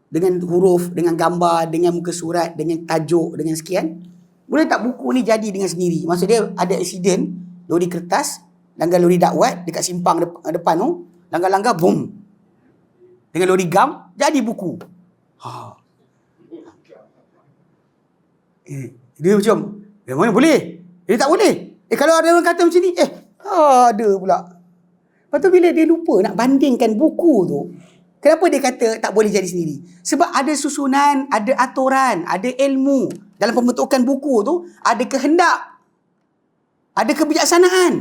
dengan huruf, dengan gambar, dengan muka surat, dengan tajuk, dengan sekian, boleh tak buku ni jadi dengan sendiri? Maksud dia ada accident, lori kertas, langgar lori dakwat dekat simpang depan tu, langgar-langgar boom. Dengan lori gam jadi buku. Dia macam mana boleh? Dia tak boleh. Kalau ada orang kata macam ni, ada pula. Lepas tu bila dia lupa nak bandingkan buku tu, kenapa dia kata tak boleh jadi sendiri? Sebab ada susunan, ada aturan, ada ilmu. Dalam pembentukan buku tu, ada kehendak. Ada kebijaksanaan.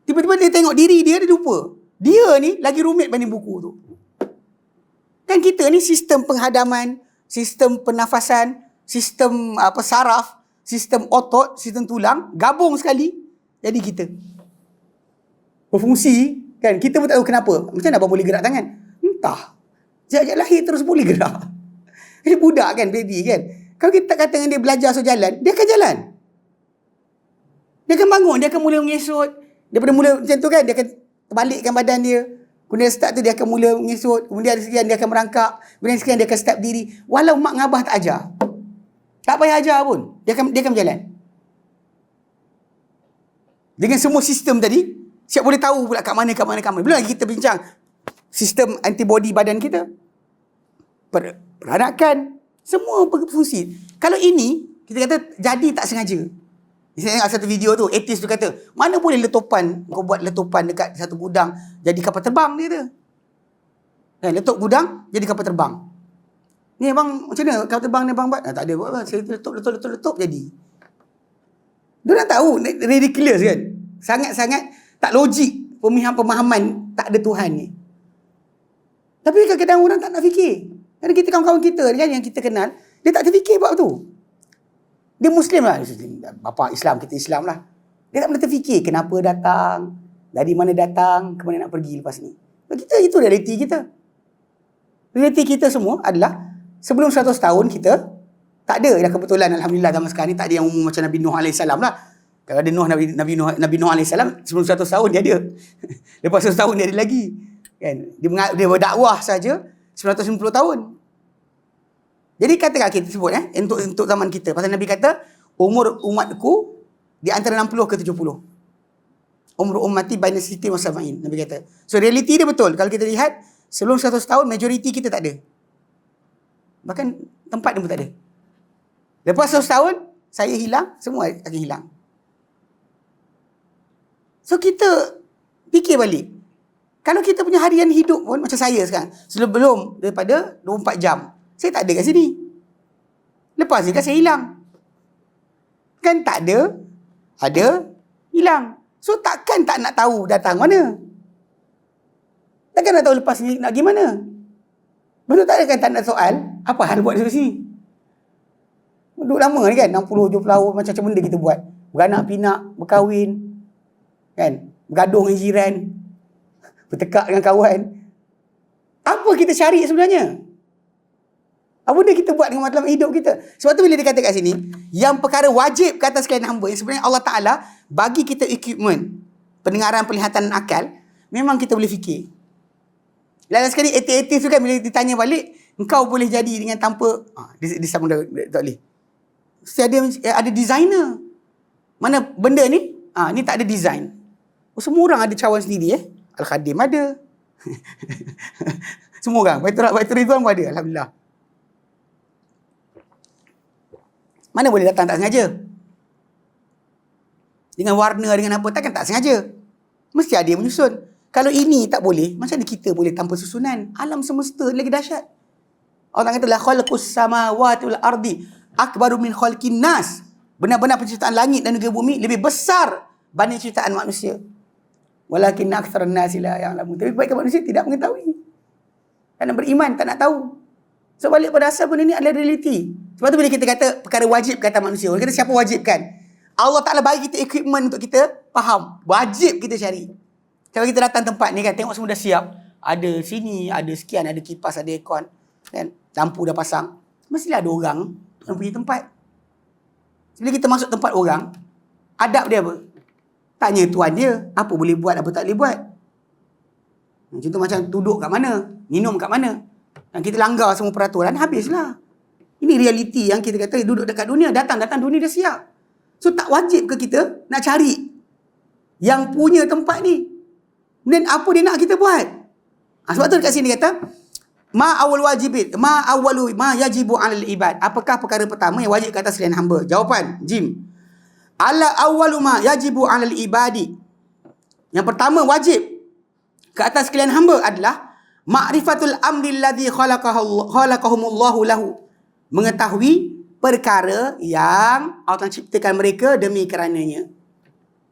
Tiba-tiba dia tengok diri dia lupa. Dia ni lagi rumit banding buku tu. Dan kita ni sistem penghadaman, sistem pernafasan, sistem saraf, sistem otot, sistem tulang, gabung sekali jadi kita. Berfungsi kan, kita pun tak tahu kenapa. Macam mana abang boleh gerak tangan? Entah. Sejak lahir terus boleh gerak. Dia budak kan, baby kan. Kalau kita tak kata dengan dia belajar so jalan, dia akan jalan. Dia akan bangun, dia akan mula mengesot. Daripada mula macam tu kan, dia akan terbalikkan badan dia. Kemudian start tu dia akan mula mengesot. Kemudian ada sekian dia akan merangkak. Kemudian sekian dia akan start berdiri. Walau mak ngabah tak ajar. Tak payah ajar pun. Dia akan berjalan. Dengan semua sistem tadi, siap boleh tahu pula kat mana. Belum lagi kita bincang sistem antibody badan kita. Peranakan. Semua berfungsi. Kalau ini, kita kata jadi tak sengaja. Saya tengok satu video tu, etis tu kata, mana boleh letupan, kau buat letupan dekat satu gudang, jadi kapal terbang dia tu. Letup gudang, jadi kapal terbang. Ni abang, macam mana kapal terbang ni abang buat? Tak ada buat apa, saya letup, jadi. Dia nak tahu, ridiculous kan? Sangat-sangat tak logik pemahaman tak ada Tuhan ni. Tapi kadang-kadang orang tak nak fikir. Kadang kita kawan-kawan kita kan, yang kita kenal, dia tak terfikir buat tu. Dia Muslim lah. Bapa Islam, kita Islam lah. Dia tak pernah terfikir kenapa datang, dari mana datang, ke mana nak pergi lepas ni. Kita, itu realiti kita. Realiti kita semua adalah sebelum 100 tahun kita tak ada dah kebetulan. Alhamdulillah zaman sekarang ni tak ada yang umur macam Nabi Nuh AS lah. Kalau ada Nabi Nuh AS sebelum 100 tahun dia ada. Lepas 100 tahun dia ada lagi. Kan? Dia berdakwah saja 950 tahun. Jadi katakan kita sebut untuk zaman kita. Pasal Nabi kata, umur umatku di antara 60 ke 70. Umur ummati baina sittin wa sab'in. Nabi kata. So realiti dia betul. Kalau kita lihat, sebelum 100 tahun, majoriti kita tak ada. Bahkan tempat dia pun tak ada. Lepas 100 tahun, saya hilang, semua akan hilang. So kita fikir balik. Kalau kita punya harian hidup pun, macam saya sekarang, sebelum daripada 24 jam, saya tak ada kat sini. Lepas ni kan saya hilang. Kan tak ada, hilang. So takkan tak nak tahu datang mana. Takkan nak tahu lepas ni nak pergi mana. Betul tak ada kan tak nak soal, apa hal buat di sini? Duduk lama ni kan, 60-70 tahun, macam-macam benda kita buat. Beranak pinak, berkahwin, kan? Bergaduh dengan jiran, bertekak dengan kawan. Apa kita cari sebenarnya? Apa benda kita buat dengan matlamat hidup kita? Sebab tu bila dia kata kat sini, yang perkara wajib ke atas sekalian hamba, yang sebenarnya Allah Ta'ala bagi kita equipment, pendengaran, penglihatan dan akal, memang kita boleh fikir. Lain sekali etis tu kan, bila ditanya balik, engkau boleh jadi dengan tanpa, dia sama tak boleh. Mesti ada designer. Mana benda ni? Ni tak ada design. Semua orang ada cawan sendiri Al-Khadim ada. Semua orang. Baitur Ridwan pun ada. Alhamdulillah. Mana boleh datang tak sengaja? Dengan warna, dengan apa, takkan tak sengaja. Mesti ada yang menyusun. Kalau ini tak boleh, macam mana kita boleh tanpa susunan? Alam semesta lagi dahsyat. Allah kata, la khalaqus samawati wal ardi akbaru min khalqin nas. Benar-benar penciptaan langit dan juga bumi lebih besar banding ciptaan manusia. Walakin aktsarun nasi la ya'lamun. Tapi kebanyakan manusia tidak mengetahui. Tak nak beriman, tak nak tahu. So balik pada asal benda ni adalah realiti. Sebab tu bila kita kata perkara wajib kata manusia, orang kata siapa wajibkan? Allah Ta'ala bagi kita equipment untuk kita faham. Wajib kita cari. Kalau kita datang tempat ni kan, tengok semua dah siap. Ada sini, ada sekian, ada kipas, ada aircon. Kan? Lampu dah pasang. Mestilah ada orang yang pergi tempat. Bila kita masuk tempat orang, adab dia apa? Tanya tuan dia, apa boleh buat, apa tak boleh buat. Contoh macam duduk kat mana, minum kat mana. Dan kita langgar semua peraturan, habislah. Ini realiti yang kita kata duduk dekat dunia. Datang dunia dah siap. So tak wajib ke kita nak cari yang punya tempat ni? Dan apa dia nak kita buat? Sebab tu dekat sini kata, ma yajibu 'alal ibad. Apakah perkara pertama yang wajib ke atas sekalian hamba? Jawapan, Jim. Ala awwalu ma yajibu 'alal ibadi. Yang pertama wajib ke atas sekalian hamba adalah ma'rifatul amri alladhi khalaqahumullahu lahu. Mengetahui perkara yang Allah ciptakan mereka demi kerananya.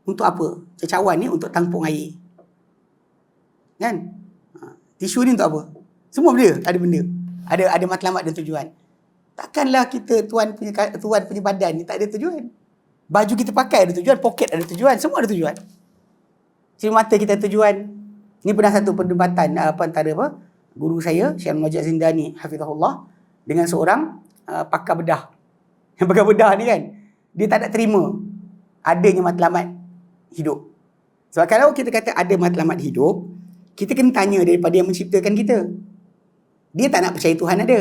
Untuk apa? Cacawan ni untuk tampung air. Kan? Tisu ni untuk apa? Semua benda ada benda. Ada matlamat dan tujuan. Takkanlah kita tuan punya badan ni tak ada tujuan. Baju kita pakai ada tujuan, poket ada tujuan, semua ada tujuan. Ciri mata kita ada tujuan. Ini pernah satu perdebatan antara guru saya, Syekh Najat Zindani hafizahullah, dengan seorang pakar bedah. yang pegang bedah ni kan, dia tak nak terima adanya matlamat hidup. Sebab kalau kita kata ada matlamat hidup, kita kena tanya daripada yang menciptakan kita. Dia tak nak percaya Tuhan ada.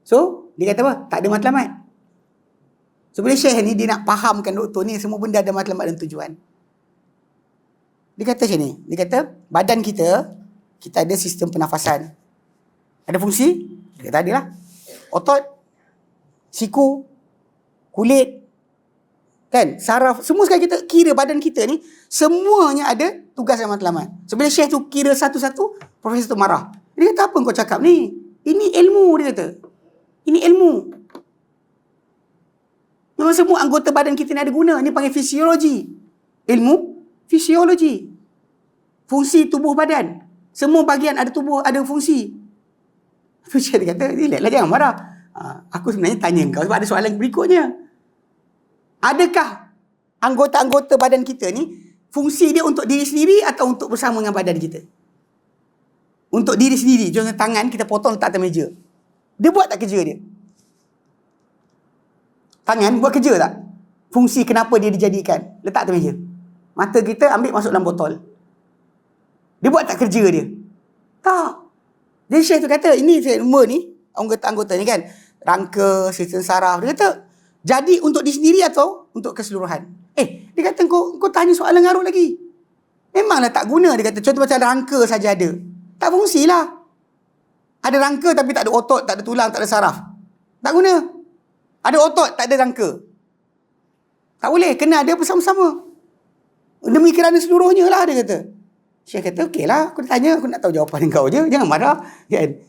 So, dia kata apa? Tak ada matlamat. So, bila Syekh ni, dia nak fahamkan doktor ni, semua benda ada matlamat dan tujuan. Dia kata macam ni. Dia kata, badan kita ada sistem pernafasan. Ada fungsi? Dia kata ada lah. Otot, siku, kulit, kan, saraf, semua sekali kita kira badan kita ni, semuanya ada tugas dan matlamat. So, bila Syekh tu kira satu-satu, Profesor tu marah. Dia kata, apa kau cakap ni? Ini ilmu, dia kata. Ini ilmu. Memang semua anggota badan kita ni ada guna. Ini panggil fisiologi. Ilmu fisiologi. Fungsi tubuh badan. Semua bahagian ada tubuh, ada fungsi. Syekh dia kata, relaxlah, jangan marah. Aku sebenarnya tanya kau sebab ada soalan berikutnya. Adakah anggota-anggota badan kita ni fungsi dia untuk diri sendiri atau untuk bersama dengan badan kita? Untuk diri sendiri. Contoh tangan kita potong letak atas meja. Dia buat tak kerja dia? Tangan buat kerja tak? Fungsi kenapa dia dijadikan? Letak atas meja. Mata kita ambil masuk dalam botol. Dia buat tak kerja dia? Tak. Jadi Syekh tu kata, ini semua ni, anggota-anggota ni kan, rangka, sistem saraf. Dia kata, jadi untuk diri sendiri atau untuk keseluruhan? Dia kata, kau tanya soalan ngarut lagi. Memanglah tak guna. Dia kata, contoh macam rangka saja ada. Tak fungsilah. Ada rangka tapi tak ada otot, tak ada tulang, tak ada saraf. Tak guna. Ada otot, tak ada rangka. Tak boleh. Kena ada bersama-sama. Demi kerana seluruhnya lah, dia kata. Syekh kata, okey lah. Aku tanya, aku nak tahu jawapan kau je. Jangan marah. Kan?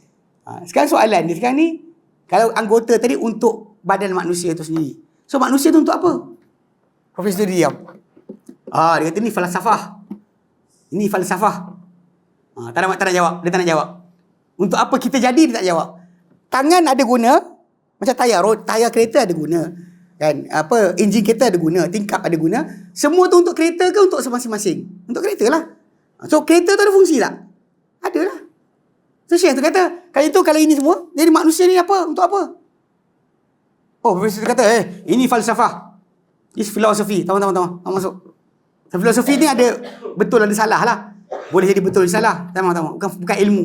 Sekarang soalan dia sekarang ni, kalau anggota tadi untuk badan manusia tu sendiri. So, manusia tu untuk apa? Profesor dia diam. Dia kata, ni falsafah. Ini falsafah. Tak nak jawab. Dia tak nak jawab. Untuk apa kita jadi, dia tak jawab. Tangan ada guna. Macam tayar kereta ada guna. Kan? Enjin kereta ada guna. Tingkap ada guna. Semua tu untuk kereta ke untuk masing-masing? Untuk kereta lah. So, kereta tu ada fungsi tak? Ada lah. So, Syekh tu kata, kalau ini semua, jadi manusia ni apa? Untuk apa? Profesor kata, ini falsafah. This philosophy. Tama masuk. So, filosofi ni ada betul ada salah lah. Boleh jadi betul salah. Tama. Bukan ilmu.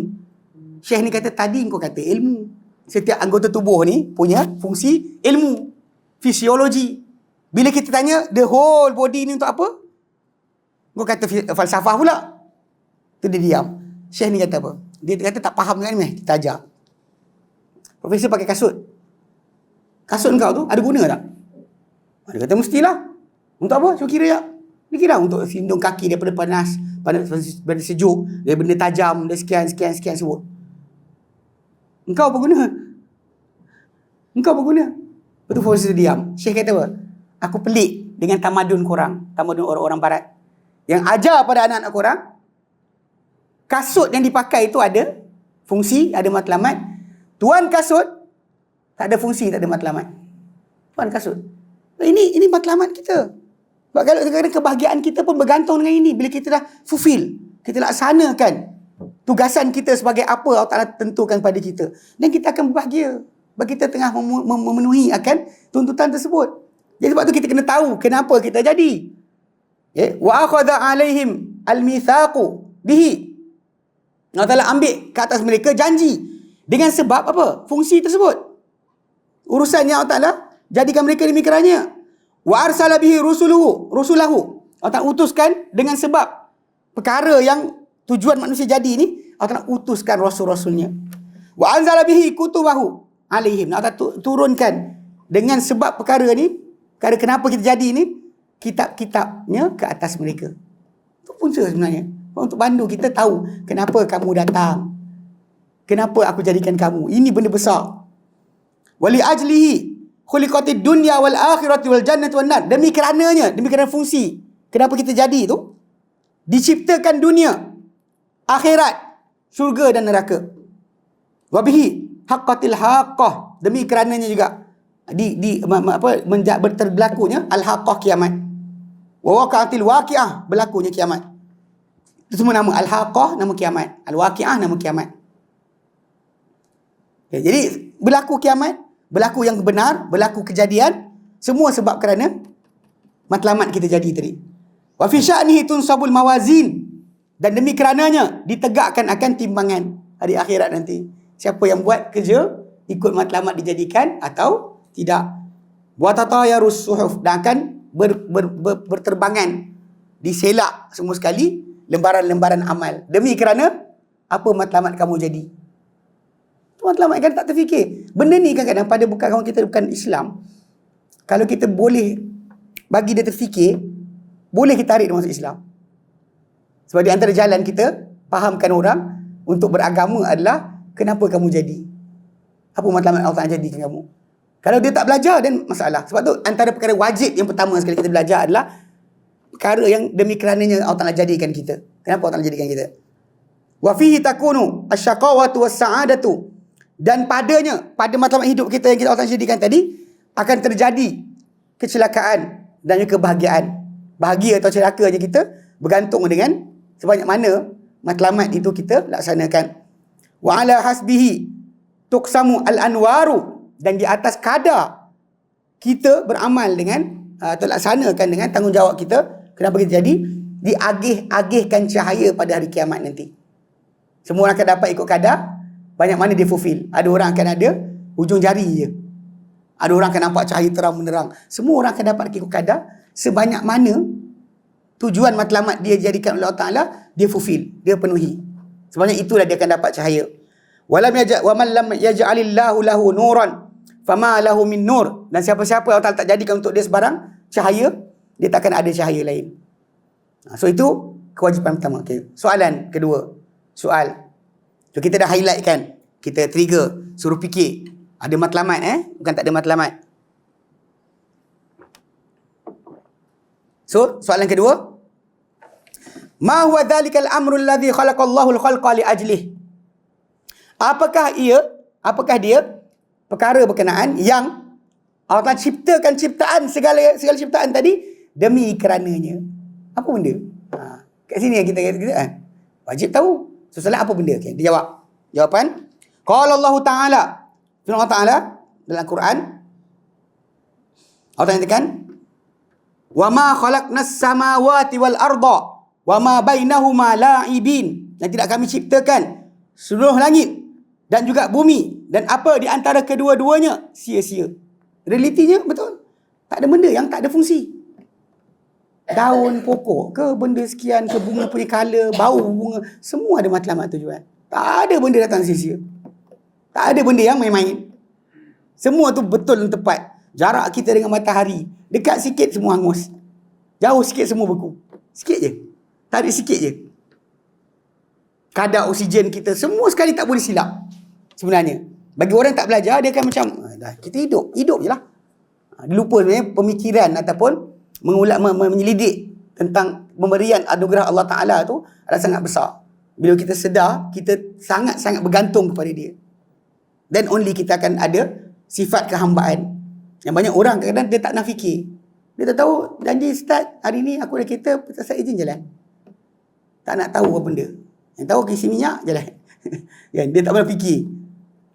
Syekh ni kata, tadi kau kata ilmu. Setiap anggota tubuh ni punya fungsi ilmu. Fisiologi. Bila kita tanya, the whole body ni untuk apa? Kau kata falsafah pula. Tu dia diam. Syekh ni kata apa? Dia kata tak faham dengan ni. Kita ajar. Profesor pakai kasut. Kasut kau tu ada guna tak? Dia kata mestilah. Untuk apa? Cuba kira tak? Dia kira untuk lindung kaki daripada panas sejuk, dari benda tajam, dari sekian sebut. Engkau apa guna? Lepas tu Profesor diam. Syekh kata apa? Aku pelik dengan tamadun korang. Tamadun orang-orang barat. Yang ajar pada anak-anak korang, kasut yang dipakai itu ada fungsi, ada matlamat. Tuan kasut, tak ada fungsi, tak ada matlamat. Tuan kasut. Ini matlamat kita. Sebab kalau kadang-kadang kebahagiaan kita pun bergantung dengan ini. Bila kita dah fulfill, kita laksanakan tugasan kita sebagai apa Allah Ta'ala tentukan pada kita. Dan kita akan berbahagia. Sebab kita tengah memenuhi akan tuntutan tersebut. Jadi sebab tu kita kena tahu kenapa kita jadi. Wa akhadha alaihim al-mithaqu bihi. Allah Ta'ala ambil ke atas mereka janji. Dengan sebab apa? Fungsi tersebut. Urusannya Allah Ta'ala jadikan mereka demi kerana. Wa arsala bihi rusulahu. Allah Ta'ala utuskan dengan sebab perkara yang tujuan manusia jadi ni, Allah Ta'ala utuskan rasul-rasulnya. Wa anzala bihi kutubahu alaihim. Allah Ta'ala turunkan dengan sebab perkara ni, perkara kenapa kita jadi ni, kitab-kitabnya ke atas mereka. Itu punca sebenarnya. Untuk bantu kita tahu kenapa kamu datang. Kenapa aku jadikan kamu. Ini benda besar. Wali ajlihi khuliqatid dunya wal akhirati wal jannati wan nar. Demi kerana fungsi. Kenapa kita jadi tu? Diciptakan dunia, akhirat, syurga dan neraka. Wabihi haqqatil haqqah. Demi kerananya juga berlakunya al-haqqah kiamat. Wa waqa'atil waqi'ah, berlakunya kiamat. Itu semua nama al-haqqah, nama kiamat. Al-waqi'ah, nama kiamat. Jadi berlaku kiamat, berlaku yang benar, berlaku kejadian, semua sebab kerana matlamat kita jadi tadi. Wa fi sya'nihi tunsabul mawazin, dan demi kerananya ditegakkan akan timbangan hari akhirat nanti. Siapa yang buat kerja ikut matlamat dijadikan atau tidak. Wa tatayarus suhuf, dan akan berterbangan, diselak semua sekali lembaran-lembaran amal. Demi kerana apa matlamat kamu jadi. Matlamat kan tak terfikir. Benda ni kadang-kadang pada bukan kawan kita bukan Islam, kalau kita boleh bagi dia terfikir, boleh kita tarik dia masuk Islam. Sebab di antara jalan kita fahamkan orang untuk beragama adalah kenapa kamu jadi. Apa matlamat Allah Ta'ala jadikan kamu. Kalau dia tak belajar, dan masalah. Sebab tu antara perkara wajib yang pertama sekali kita belajar adalah perkara yang demi kerananya Allah Ta'ala jadikan kita. Kenapa Allah Ta'ala jadikan kita? Wa fihi takunu asyaqawatu was-sa'adatu, dan padanya, pada matlamat hidup kita yang kita Allah Ta'ala jadikan tadi, akan terjadi kecelakaan dan juga kebahagiaan. Bahagia atau celakanya kita bergantung dengan sebanyak mana matlamat itu kita laksanakan. Wa ala hasbihi tuqsamu al-anwaru, dan di atas kadar kita beramal dengan atau laksanakan dengan tanggungjawab kita, kenapa kita jadi, diagih-agihkan cahaya pada hari kiamat nanti. Semua orang akan dapat ikut kadar banyak mana dia fulfill. Ada orang akan ada hujung jari je. Ada orang akan nampak cahaya terang menerang. Semua orang akan dapat ikut kadar sebanyak mana tujuan matlamat dia jadikan oleh Allah Ta'ala, dia fulfill, dia penuhi. Sebenarnya itulah dia akan dapat cahaya. Wa man lam yaj'alillahu lahu nuran fama lahu min nur, dan siapa-siapa Allah Ta'ala tak jadikan untuk dia sebarang cahaya, dia takkan ada cahaya lain. So itu kewajipan pertama. Okay. Soalan kedua. Soal. So kita dah highlight kan, kita trigger, suruh fikir. Ada matlamat bukan tak ada matlamat. So, soalan kedua. Ma huwa dhalikal amru alladhi khalaqallahu al-khalqa li ajlih? Apakah dia perkara berkenaan yang Allah Ta'ala ciptakan ciptaan, segala ciptaan tadi demi kerananya? Apa benda? Kat sini yang kita wajib tahu. So, soalan apa benda? Okay, dia jawab. Jawapan. Qala Allah Ta'ala. Firman Allah Ta'ala dalam Quran. Allah Ta'ala katakan, wa ma khalaqnas samawati wal arda wa ma bainahuma la'ibin, dan tidak kami ciptakan seluruh langit dan juga bumi dan apa di antara kedua-duanya sia-sia. Realitinya betul, tak ada benda yang tak ada fungsi. Daun pokok ke, benda sekian ke, bunga punya colour, bau bunga, semua ada matlamat tujuan. Tak ada benda datang sia-sia. Tak ada benda yang main-main. Semua tu betul dan tepat. Jarak kita dengan matahari, dekat sikit semua hangus, jauh sikit semua beku. Sikit je, tarik sikit je. Kadar oksigen kita semua sekali tak boleh silap. Sebenarnya bagi orang tak belajar, dia akan macam kita hidup je lah. Dia lupa sebenarnya pemikiran ataupun menyelidik tentang pemberian anugerah Allah Ta'ala tu adalah sangat besar. Bila kita sedar, kita sangat-sangat bergantung kepada dia, dan only kita akan ada sifat kehambaan. Yang banyak orang kadang-kadang dia tak nak fikir. Dia tak tahu janji start hari ni aku ada kereta, saya izin jalan. Tak nak tahu apa benda. Yang tahu isi minyak jalan. Dia tak pernah fikir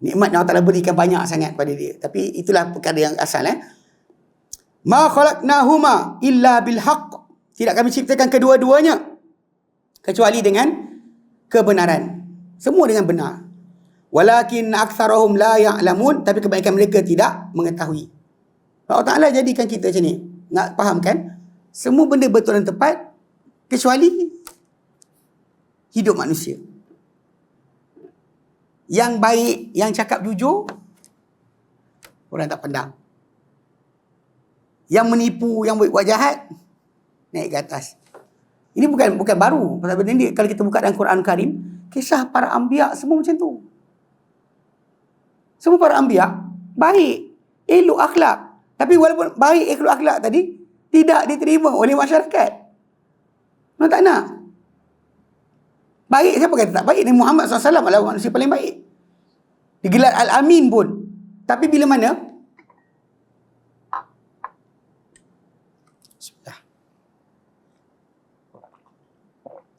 nikmat yang Allah Ta'ala berikan banyak sangat pada dia. Tapi itulah perkara yang asal. Ma khalaqnahuma illa bil haqq. Tidak kami ciptakan kedua-duanya kecuali dengan kebenaran. Semua dengan benar. Walakin aktsarahum la ya'lamun, tapi kebanyakan mereka tidak mengetahui. Allah Ta'ala jadikan kita macam ni. Nak faham kan? Semua benda betul dan tepat kecuali hidup manusia. Yang baik, yang cakap jujur, orang tak pandang. Yang menipu, yang buat jahat, naik ke atas. Ini bukan baru. Pasal benda ni kalau kita buka dalam Quran Karim, kisah para anbiya semua macam tu. Semua para anbiya baik, elok akhlak. Tapi walaupun baik elok akhlak tadi tidak diterima oleh masyarakat. Mereka tak nak. Baik, siapa kata tak baik? Nabi Muhammad SAW adalah manusia paling baik. Digelar Al-Amin pun. Tapi bila mana?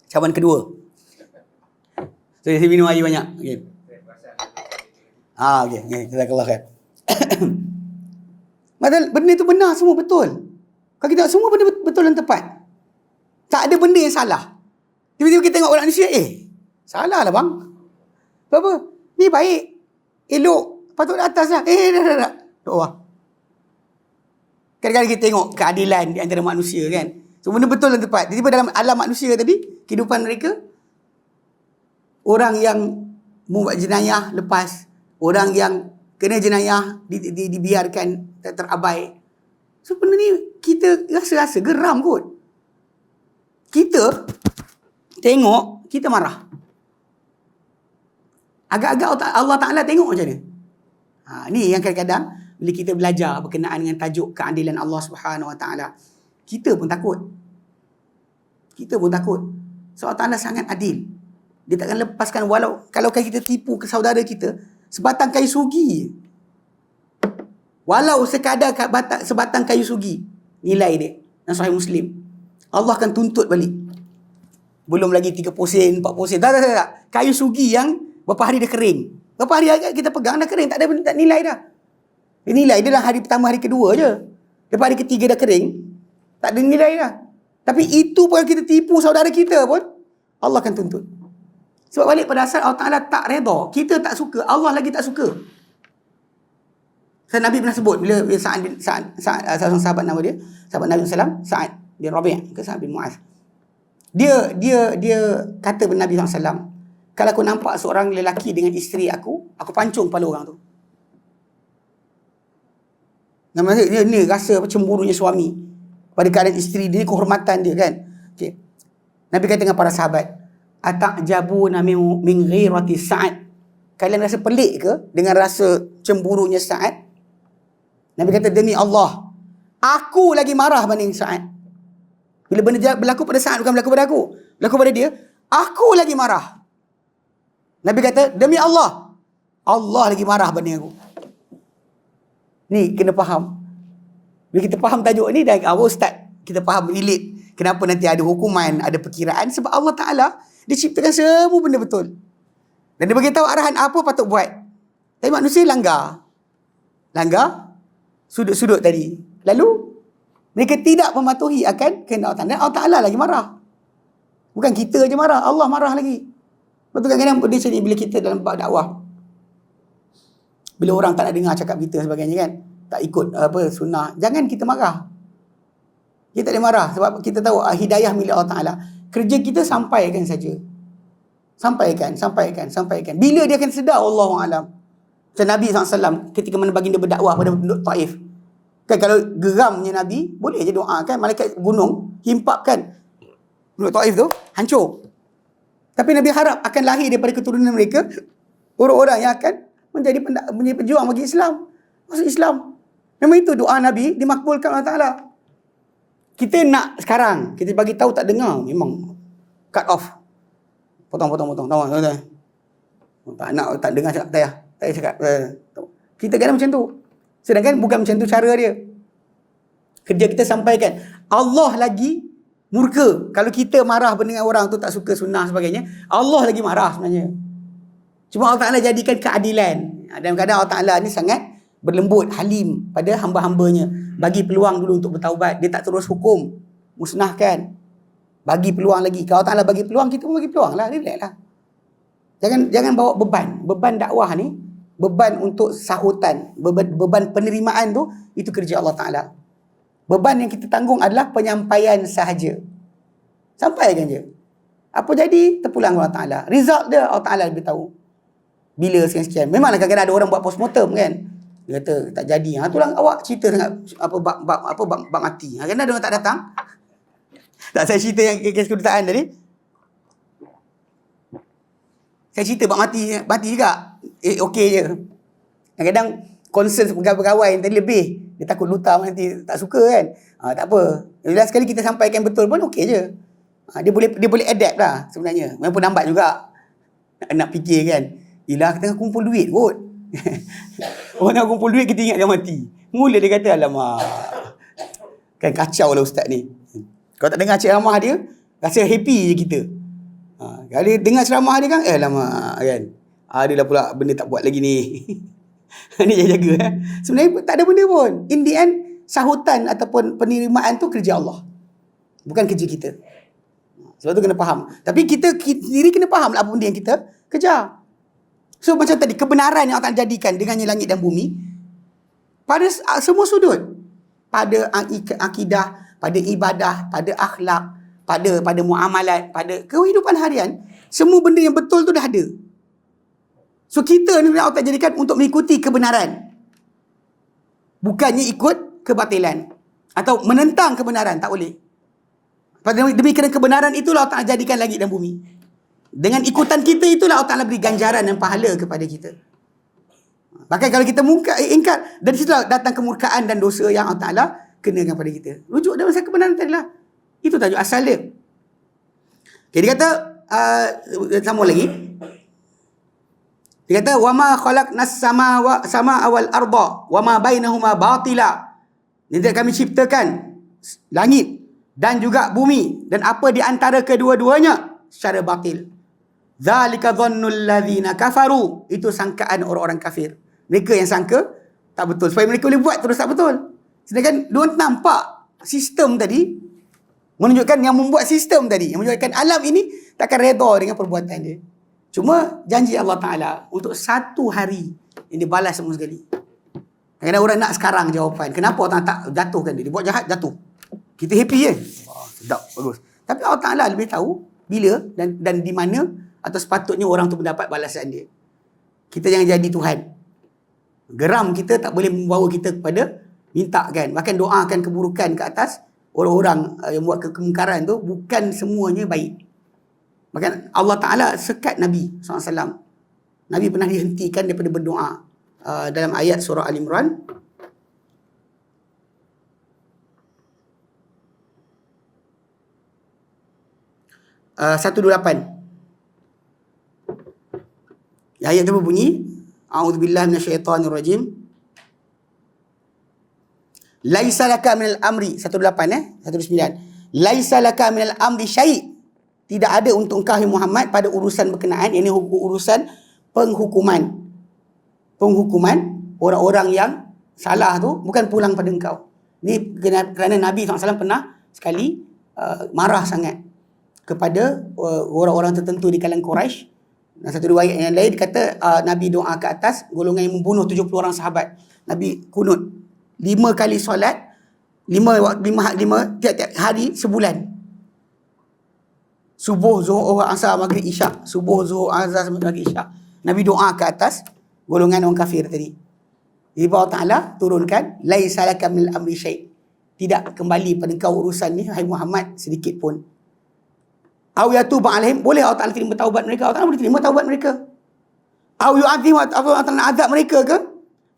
Cabaran kedua. Saya minum air banyak. Okay. Okey. Jazakallah khair. Padahal benda tu benar, semua betul. Kalau kita tengok semua benda betul dan tepat. Tak ada benda yang salah. Tiba-tiba kita tengok orang manusia, salah lah bang. Apa? Ni baik. Elok. Patut di atas lah. Dah. Bawah. Kadang-kadang kita tengok keadilan di antara manusia kan. So benda betul dan tepat. Tiba-tiba dalam alam manusia tadi, kehidupan mereka, orang yang membuat jenayah lepas, orang yang kena jenayah dibiarkan terabai. So benda ni kita rasa-rasa geram kot. Kita tengok, kita marah. Agak-agak Allah Ta'ala tengok macam ni. Ni yang kadang-kadang bila kita belajar berkenaan dengan tajuk keadilan Allah Subhanahu Wa Ta'ala, kita pun takut. So Allah Ta'ala sangat adil. Dia takkan lepaskan kalau kita tipu ke saudara kita sebatang kayu sugi. Walau sekadar sebatang kayu sugi, nilai dia. Dan Sahih Muslim. Allah akan tuntut balik. Belum lagi 30 sen, 40 sen. Tak. Kayu sugi yang berapa hari dia kering. Berapa hari kita pegang dah kering. Tak ada nilai dah. Dia nilai dia dalam hari pertama, hari kedua je. Lepas hari ketiga dah kering, tak ada nilai dah. Tapi itu pun kita tipu saudara kita pun, Allah akan tuntut. Sebab balik pada asal Allah Ta'ala tak redha. Kita tak suka, Allah lagi tak suka. Nabi pernah sebut bila Sa'ad salah sahabat nama dia, sahabat Nabi SAW, Sa'ad bin Rabi' ke Sa'ad bin Mu'az. Dia kata kepada Nabi SAW, kalau aku nampak seorang lelaki dengan isteri aku pancung kepala orang tu. Dia ni rasa cemburunya suami pada keadaan isteri dia, kehormatan dia kan. Okay. Nabi kata dengan para sahabat, ata'jabuna min ghirati Sa'ad. Kalian rasa pelik ke dengan rasa cemburunya Sa'ad? Nabi kata, demi Allah, aku lagi marah banding Sa'ad. Bila benda berlaku pada Sa'ad, bukan berlaku pada aku, berlaku pada dia, aku lagi marah. Nabi kata, demi Allah, Allah lagi marah banding aku. Ni kena faham. Bila kita faham tajuk ni, dah awal start kita faham relate kenapa nanti ada hukuman, ada perkiraan. Sebab Allah Ta'ala, dia ciptakan semua benda betul. Dan dia beritahu arahan apa patut buat. Tapi manusia langgar sudut-sudut tadi. Lalu mereka tidak mematuhi akan kehendak Allah Ta'ala. Dan Allah Ta'ala lagi marah. Bukan kita je marah, Allah marah lagi. Betul kadang-kadang benda macam ni bila kita dalam bab dakwah. Bila orang tak nak dengar cakap kita sebagainya kan, tak ikut sunnah, jangan kita marah. Kita tak boleh marah sebab kita tahu hidayah milik Allah Ta'ala. Kerja kita sampaikan saja. Sampaikan. Bila dia akan sedar, Allahu'alam. Macam Nabi SAW ketika mana baginda berdakwah pada penduduk Taif. Kan kalau geramnya Nabi, boleh je doa kan. Malaikat gunung himpapkan penduduk Taif tu, hancur. Tapi Nabi harap akan lahir daripada keturunan mereka orang-orang yang akan menjadi pejuang bagi Islam. Masuk Islam. Memang itu doa Nabi dimakbulkan Allah Ta'ala. Kita nak sekarang, kita bagi tahu tak dengar, memang cut off. Potong. Tak nak, tak dengar cakap, tak payah cakap. Kita kadang macam tu. Sedangkan bukan macam tu cara dia. Kerja kita sampaikan. Allah lagi murka. Kalau kita marah dengan orang tu tak suka sunnah sebagainya, Allah lagi marah sebenarnya. Cuma Allah Ta'ala jadikan keadilan. Dan kadang Allah Ta'ala ni sangat berlembut, halim pada hamba-hambanya. Bagi peluang dulu untuk bertaubat. Dia tak terus hukum, musnahkan. Bagi peluang lagi. Kalau Allah Ta'ala bagi peluang, kita pun bagi peluang lah. Relax lah. Jangan bawa beban. Beban dakwah ni, beban untuk sahutan, beban penerimaan tu, itu kerja Allah Ta'ala. Beban yang kita tanggung adalah penyampaian sahaja. Sampaikan je. Apa jadi, terpulang Allah Ta'ala. Result dia, Allah Ta'ala lebih tahu. Bila sekian-sekian. Memanglah kadang-kadang ada orang buat postmortem kan. Dia kata tak jadi. Itulah awak cerita sangat bab mati. Kadang-kadang ada orang tak datang. Tak, saya cerita yang kes kedutaan tadi. Saya cerita bab mati juga. Okey je. Kadang-kadang concern pegawai yang tadi lebih. Dia takut lutar nanti tak suka kan. Tak apa. Bila sekali kita sampaikan betul pun okey je. Dia boleh adapt lah sebenarnya. Memang pun lambat juga. Nak fikir kan. Yelah, kita tengah kumpul duit kot. Orang tengah kumpul duit, kita ingat dia mati. Mula dia kata, alamak. Kan kacau lah ustaz ni. Kalau tak dengar ceramah dia, rasa happy je kita. Kalau dengar ceramah dia kan, alamak kan. Dia lah pula benda tak buat lagi ni. Ni jaga. Sebenarnya tak ada benda pun. In the end, sahutan ataupun penerimaan tu kerja Allah. Bukan kerja kita. Sebab tu kena faham. Tapi kita sendiri kena faham lah apa benda yang kita kejar. So macam tadi, kebenaran yang Allah jadikan dengannya langit dan bumi, pada semua sudut. Pada akidah, pada ibadah, pada akhlak, pada muamalat, pada kehidupan harian, semua benda yang betul tu dah ada. So kita ni Allah jadikan untuk mengikuti kebenaran. Bukannya ikut kebatilan. Atau menentang kebenaran, tak boleh. Demi kerana kebenaran itulah Allah Ta'ala jadikan langit dan bumi. Dengan ikutan kita itulah Allah Ta'ala beri ganjaran dan pahala kepada kita. Bahkan kalau kita ingkar, dari situlah datang kemurkaan dan dosa yang Allah Ta'ala kenakan pada kita. Rujuk dalam masalah kebenaran tadi lah. Itu tajuk asal dia. Okay, dia kata, sambung lagi. Dia kata, وَمَا خَلَقْنَا السَّمَاءَ وَالْأَرْضَ وَمَا بَيْنَهُمَا بَاطِلًا. Ini kami ciptakan langit dan juga bumi dan apa di antara kedua-duanya secara batil. Zalika dhannul ladzina kafaru. Itu sangkaan orang-orang kafir. Mereka yang sangka tak betul. Supaya mereka boleh buat terus tak betul. Sedangkan diorang nampak sistem tadi, menunjukkan yang membuat sistem tadi, yang menunjukkan alam ini takkan redha dengan perbuatan dia. Cuma janji Allah Ta'ala untuk satu hari yang dibalas semua sekali. Kadang-kadang orang nak sekarang jawapan. Kenapa Allah tak jatuhkan dia? Dia buat jahat, jatuh. Kita happy je. Sedap, bagus. Tapi Allah Ta'ala lebih tahu bila dan di mana atau sepatutnya orang tu mendapat balasan dia. Kita jangan jadi Tuhan. Geram kita tak boleh membawa kita kepada minta kan. Bahkan doakan keburukan ke atas orang-orang yang buat kemungkaran tu bukan semuanya baik. Bahkan Allah Ta'ala sekat Nabi SAW. Nabi pernah dihentikan daripada berdoa. Dalam ayat surah Al-Imran. 128. Ayat itu berbunyi, A'udzubillahi minasyaitonirrajim. Laisa laka minal amri 128 129. Laisa laka minal amri syai'. Tidak ada untuk engkau Muhammad pada urusan berkenaan, ini urusan penghukuman. Penghukuman orang-orang yang salah tu bukan pulang pada engkau. Ini kerana Nabi SAW pernah sekali marah sangat kepada orang-orang tertentu di kalangan Quraisy. Dan satu riwayat yang lain kata Nabi doa ke atas golongan yang membunuh 70 orang sahabat. Nabi kunut 5 kali solat 5 tiap-tiap hari sebulan. Subuh, Zuhur, Asar, Maghrib, Isyak. Subuh, Zuhur, Asar, Maghrib, Isyak. Nabi doa ke atas golongan orang kafir tadi. Jadi Allah Ta'ala turunkan laisa laka minal amri syai'. Tidak kembali pada engkau urusan ni hai Muhammad sedikit pun. Aw yatuba alaihim, boleh Allah Ta'ala terima taubat mereka. Allah Ta'ala boleh terima taubat mereka. Aw yu'adzim, Allah Ta'ala azab mereka ke?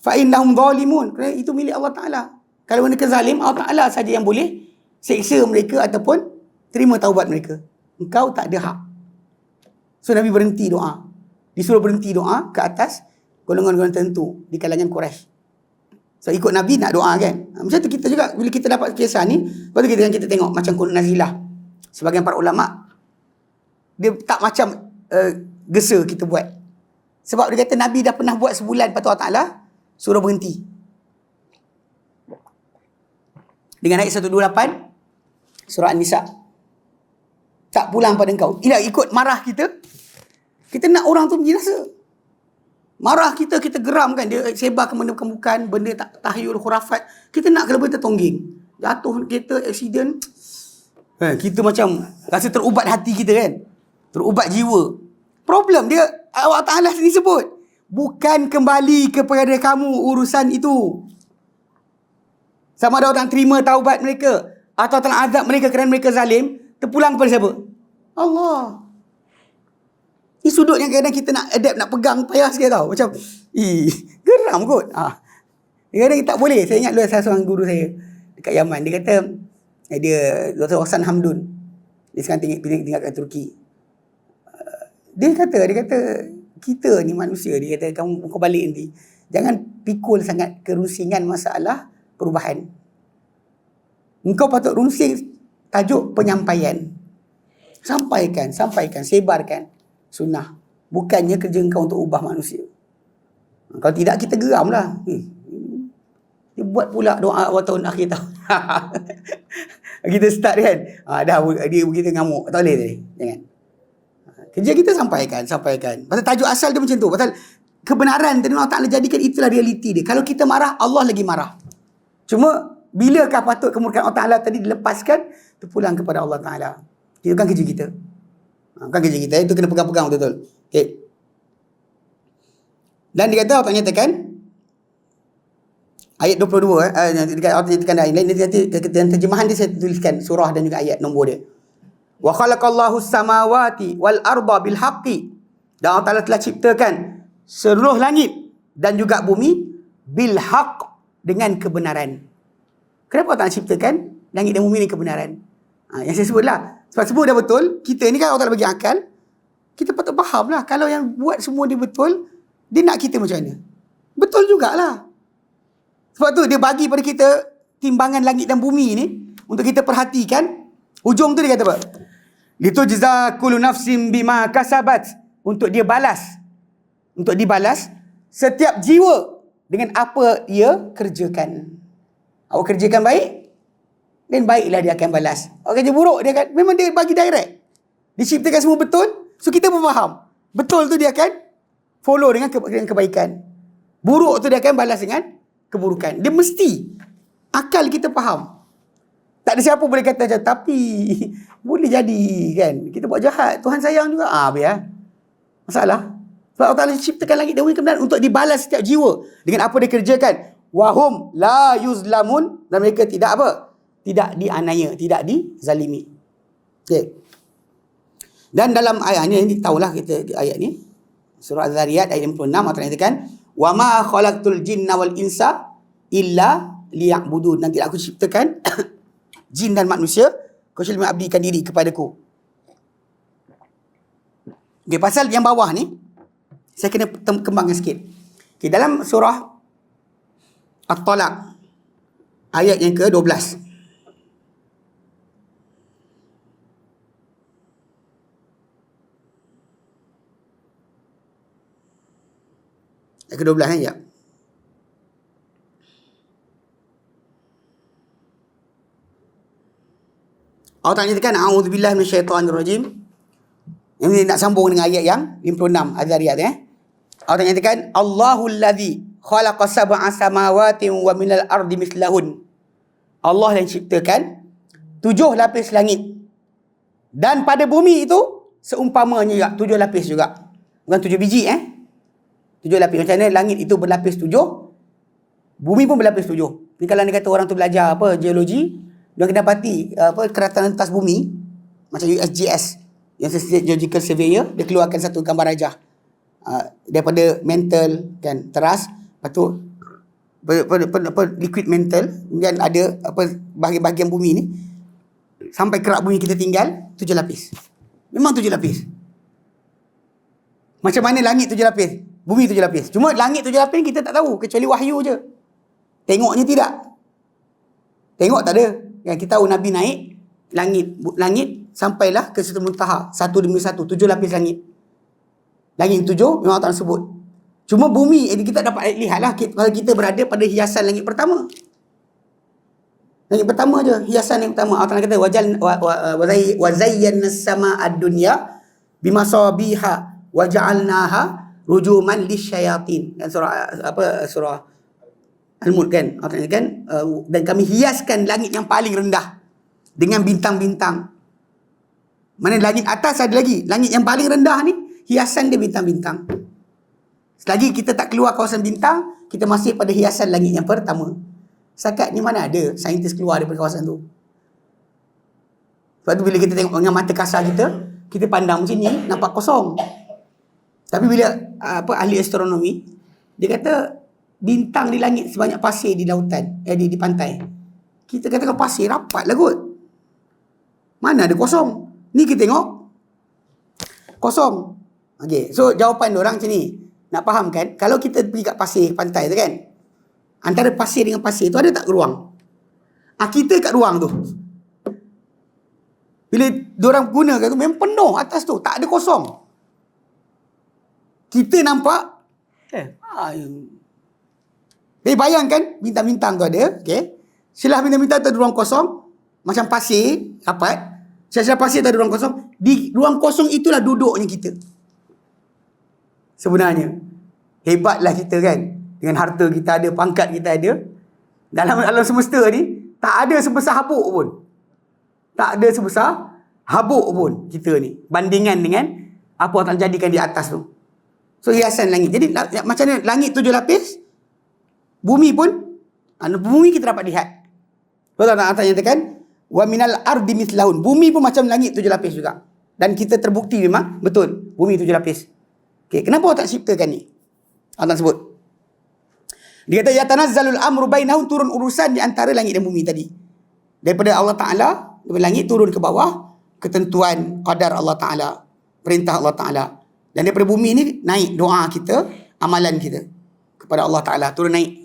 Fa innahum zalimun. Kerana itu milik Allah Ta'ala. Kalau mereka zalim, Allah Ta'ala saja yang boleh seksa mereka ataupun terima taubat mereka. Engkau tak ada hak. So Nabi berhenti doa. Disuruh berhenti doa ke atas golongan-golongan tertentu di kalangan Quraisy. So ikut Nabi nak doa kan. Macam tu kita juga bila kita dapat kisah ni, lepas tu kita tengok macam Qur'an Nazilah. Sebagian para ulama dia tak macam gesa kita buat. Sebab dia kata Nabi dah pernah buat sebulan, lepas tu Allah Ta'ala suruh berhenti. Dengan ayat 128 surah An-Nisa. Tak pulang pada engkau. Tidak ikut marah kita. Kita nak orang tu binasa. Marah kita geram kan. Dia sebarkan benda bukan, benda tak tahyul, khurafat. Kita nak kalau benda tongging. Jatuh kereta, accident. Kita macam rasa terubat hati kita kan. Terubat jiwa. Problem dia, Allah Ta'ala sendiri sebut. Bukan kembali kepada kamu urusan itu. Sama ada orang terima taubat mereka atau telah azab mereka kerana mereka zalim, terpulang kepada siapa? Allah. Ini sudut yang kadang kita nak adapt, nak pegang, payah sikit tau. Macam, geram kot. Kadang-kadang tak boleh. Saya ingat dulu salah seorang guru saya dekat Yaman. Dia kata, dia Dr. Hassan Hamdun. Dia sekarang tinggal kat Turki. Dia kata, kita ni manusia. Dia kata, kau balik nanti. Jangan pikul sangat kerusingan masalah perubahan. Engkau patut runsing tajuk penyampaian. Sampaikan, sebarkan sunnah. Bukannya kerja engkau untuk ubah manusia. Kalau tidak, kita geram lah. Dia buat pula doa awal tahun akhir tahun. Kita start kan. Dah dia begitu ngamuk. Tak boleh tadi. Jangan. Kerja kita sampaikan. Pasal tajuk asal dia macam tu. Pasal kebenaran tadi Allah Ta'ala jadikan itulah realiti dia. Kalau kita marah, Allah lagi marah. Cuma bilakah patut kemurkaan Allah Ta'ala tadi dilepaskan, terpulang kepada Allah Ta'ala. Itu kan kerja kita. Bukan kerja kita. Itu kena pegang-pegang betul-betul. Okay. Dan dia kata Allah Ta'ala nyatakan ayat 22 Allah nyatakan ayat lain, dan terjemahan dia saya tuliskan surah dan juga ayat nombor dia. Wa khalaqallahu samawati wal arda bil haqqi. Dan Allah Ta'ala telah ciptakan seluruh langit dan juga bumi bil haqq, dengan kebenaran. Kenapa Allah Ta'ala ciptakan langit dan bumi ni kebenaran? Yang saya sebutlah. Sebab sebut dah betul, kita ni kan Allah Ta'ala bagi akal, kita patut faham lah. Kalau yang buat semua dia betul, dia nak kita macam mana? Betul jugalah. Sebab tu dia bagi pada kita timbangan langit dan bumi ni untuk kita perhatikan. Hujung tu dia kata apa? Litujza kullu nafsin bima kasabat. Untuk dia balas. Untuk dibalas setiap jiwa dengan apa ia kerjakan. Awak kerjakan baik, dan baiklah dia akan balas. Awak kerja buruk, dia akan, memang dia bagi direct. Diciptakan semua betul, so kita pun faham. Betul tu dia akan follow dengan kebaikan. Buruk tu dia akan balas dengan keburukan. Dia mesti. Akal kita faham. Tak ada siapa boleh kata macam, tapi boleh jadi kan. Kita buat jahat, Tuhan sayang juga. Biar. Masalah. Sebab Allah Ta'ala ciptakan langit dan bumi kebenaran untuk dibalas setiap jiwa dengan apa dia kerjakan. Wahum la yuzlamun. Dan mereka tidak apa? Tidak dianiaya, tidak dizalimi. Okay. Dan dalam ayat ni, tahulah kita ayat ni. Surah Az-Zariyat ayat 56 Allah Ta'ala nyatakan, wa ma khalaqtul jinna wal insa illa liya'budun. Dan tidak aku ciptakan jin dan manusia kecuali mengabdikan diri kepadaku. Okay, pasal yang bawah ni saya kena kembangkan sikit. Okay, dalam surah At-Talaq ayat yang ke-12. Ayat ke-12 ya. Allah Ta'ala nyatakan a'udzubillahi minasyaitonirrajim. Yang ini nak sambung dengan ayat yang 56 Az-Zariyat Allah Ta'ala nyatakan Allahul ladzi khalaqa sab'a samawati wa minal ardi mislahun. Allah yang ciptakan 7 lapis langit. Dan pada bumi itu seumpamanya juga 7 lapis juga. Bukan 7 biji 7 lapis. Macam mana langit itu berlapis 7, bumi pun berlapis 7. Ni kalau dia kata orang tu belajar apa geologi, dia kena dapati keratan rentas bumi macam USGS, yang Geological Surveyor, dia keluarkan satu gambar rajah daripada mantle kan, teras, lepas tu liquid mantle, kemudian ada bahagian bumi ni sampai kerak bumi kita tinggal 7 lapis. Memang 7 lapis. Macam mana langit 7 lapis, bumi 7 lapis. Cuma langit 7 lapis kita tak tahu, kecuali wahyu je. Tengoknya tidak. Tengok tak ada. Yang kita tahu Nabi naik langit sampailah ke Sidratul Muntaha, satu demi satu, 7 lapis langit. Langit 7 memang Allah sebut. Cuma bumi kita dapat lihatlah kalau kita berada pada hiasan langit pertama. Langit pertama je, hiasan yang pertama. Allah kata wa zayyana as-samaa'a ad-dunya bimasabiha wa ja'alnaha rujuman lisyayatin. Dan surah Al-Mulk kan. Allah kan dan kami hiaskan langit yang paling rendah dengan bintang-bintang. Mana langit atas ada lagi, langit yang paling rendah ni hiasan dia bintang-bintang. Selagi kita tak keluar kawasan bintang, kita masih pada hiasan langit yang pertama. Setakat ni mana ada saintis keluar daripada kawasan tu. Sebab tu bila kita tengok dengan mata kasar kita pandang macam ni nampak kosong. Tapi bila ahli astronomi, dia kata bintang di langit sebanyak pasir di lautan, di pantai. Kita katakan pasir rapat lah kot. Mana ada kosong? Ni kita tengok kosong. Okay, so jawapan diorang macam ni. Nak faham kan? Kalau kita pergi kat pasir, pantai tu kan, antara pasir dengan pasir tu ada tak ruang? Kita kat ruang tu. Bila diorang gunakan tu memang penuh atas tu, tak ada kosong. Kita nampak Okay. Jadi bayangkan bintang-bintang tu ada, okay. Selah bintang-bintang tu ada ruang kosong, macam pasir, rapat. Selah pasir tu ada ruang kosong. Di ruang kosong itulah duduknya kita. Sebenarnya. Hebatlah kita kan. Dengan harta kita ada, pangkat kita ada. Dalam alam semesta ni, tak ada sebesar habuk pun. Tak ada sebesar habuk pun kita ni. Bandingan dengan apa yang jadikan di atas tu. So hiasan langit. Jadi macam mana langit 7 lapis, bumi pun, bumi kita dapat lihat. Betul tak Allah nyatakan, wa minal ardi mithlahun. Bumi pun macam langit 7 lapis juga. Dan kita terbukti memang betul, bumi 7 lapis. Okay, kenapa Allah tak ciptakan ni? Allah sebut. Dia kata yatanazzalul amru bainahum, turun urusan di antara langit dan bumi tadi. Daripada Allah Taala, daripada langit turun ke bawah, ketentuan qadar Allah Taala, perintah Allah Taala. Dan daripada bumi ni naik doa kita, amalan kita kepada Allah Taala, turun naik.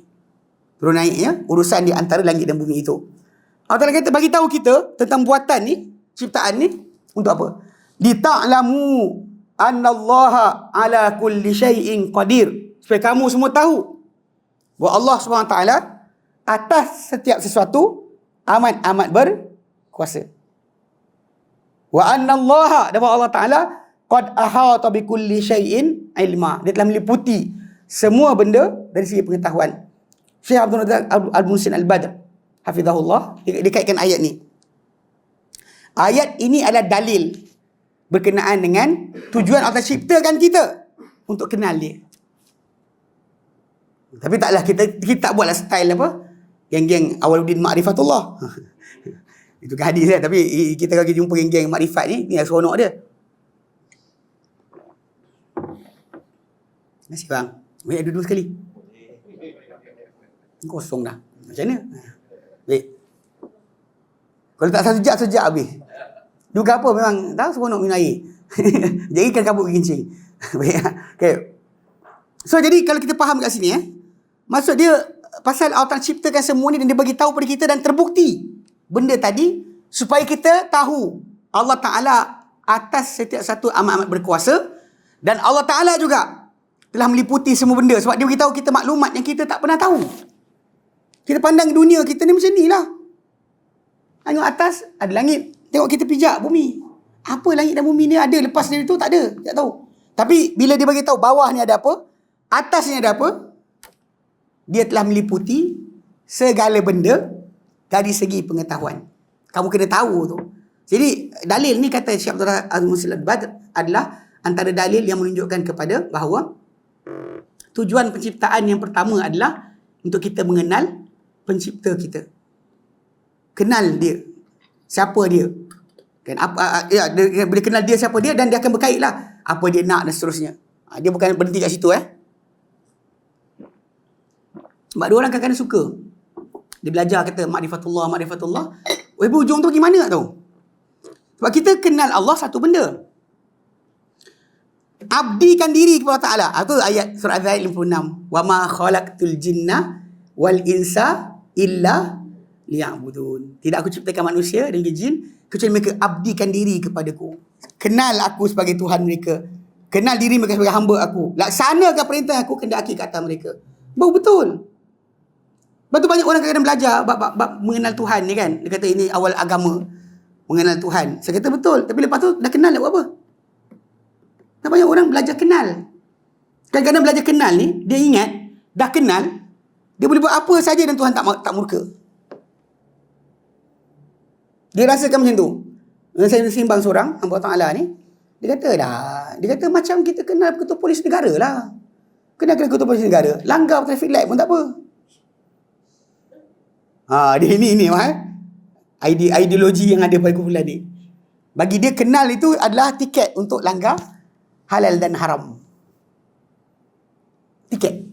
Turun naik ya, urusan di antara langit dan bumi itu. Allah Taala kata bagi tahu kita tentang buatan ni, ciptaan ni untuk apa? Lita'lamu annallaha ala kulli syai'in qadir. Supaya kamu semua tahu bahawa Allah SWT atas setiap sesuatu amat berkuasa. Wa annallaha, dan bahawa Allah Ta'ala qad ahata bi kulli syai'in ilma. Dia telah meliputi semua benda dari segi pengetahuan. Syekh Abdul Razak Al-Muhsin Al-Badr hafizahullah dia kaitkan ayat ni. Ayat ini adalah dalil berkenaan dengan tujuan Allah ciptakan kita untuk kenal dia. Tapi taklah kita tak buatlah style apa, geng-geng Awaluddin Ma'rifatullah. Itu kan hadis lah. Tapi kita kalau jumpa geng-geng makrifat ni seronok dia. Terima kasih bang. Boleh duduk sekali. Kosong dah. Macam mana? Baik. Kalau tak sejak habis. Juga apa memang tahu seronok minum air. Jadi kan kabut kencing. Baik. Okay. So jadi kalau kita faham kat sini maksud dia pasal Allah ciptakan semua ni dan dia bagi tahu pada kita dan terbukti benda tadi supaya kita tahu Allah Ta'ala atas setiap satu amat-amat berkuasa dan Allah Ta'ala juga telah meliputi semua benda sebab dia beritahu kita maklumat yang kita tak pernah tahu. Kita pandang dunia kita ni macam ni lah. Tengok atas ada langit, tengok kita pijak bumi. Apa langit dan bumi ni ada, lepas dari tu tak ada, tak tahu. Tapi bila dia bagi tahu bawah ni ada apa, atas ni ada apa, dia telah meliputi segala benda dari segi pengetahuan. Kamu kena tahu tu. Jadi dalil ni kata Syekh Abdul Al-Muhsin Al-Badr adalah antara dalil yang menunjukkan kepada bahawa tujuan penciptaan yang pertama adalah untuk kita mengenal pencipta kita. Kenal dia. Siapa dia? Kan dia, bila kenal dia siapa dia dan dia akan berkaitlah apa dia nak dan seterusnya. Dia bukan berhenti kat situ Sebab ada orang kadang-kadang suka. Dia belajar kata makrifatullah. Ujung tu gimana tu? Sebab kita kenal Allah satu benda. Abdikan diri kepada Ta'ala. Itu ayat surah Az-Zariyat 56. Wa ma khalaqtul jinna wal insa illa liya'budun. Tidak aku ciptakan manusia dan jin kecuali mereka abdikan diri kepadaku. Kenal aku sebagai Tuhan mereka. Kenal diri mereka sebagai hamba aku. Laksanakan perintah aku, kendaki ke atas mereka. Baru betul. Lepas tu banyak orang kadang-kadang belajar bab mengenal Tuhan ni kan. Dia kata ini awal agama. Mengenal Tuhan. Saya kata betul. Tapi lepas tu dah kenal nak buat apa? Dan banyak orang belajar kenal. Kadang-kadang belajar kenal ni, dia ingat, dah kenal, dia boleh buat apa saja dan Tuhan tak murka. Dia rasakan macam tu. Saya sembang seorang, hamba Ta'ala ni, dia kata macam kita kenal ketua polis negara lah. Kenal ketua polis negara. Langgar traffic light pun tak apa. Dia ini ideologi yang ada pada kumpulan ni. Bagi dia kenal itu adalah tiket untuk langgar halal dan haram. Tiket.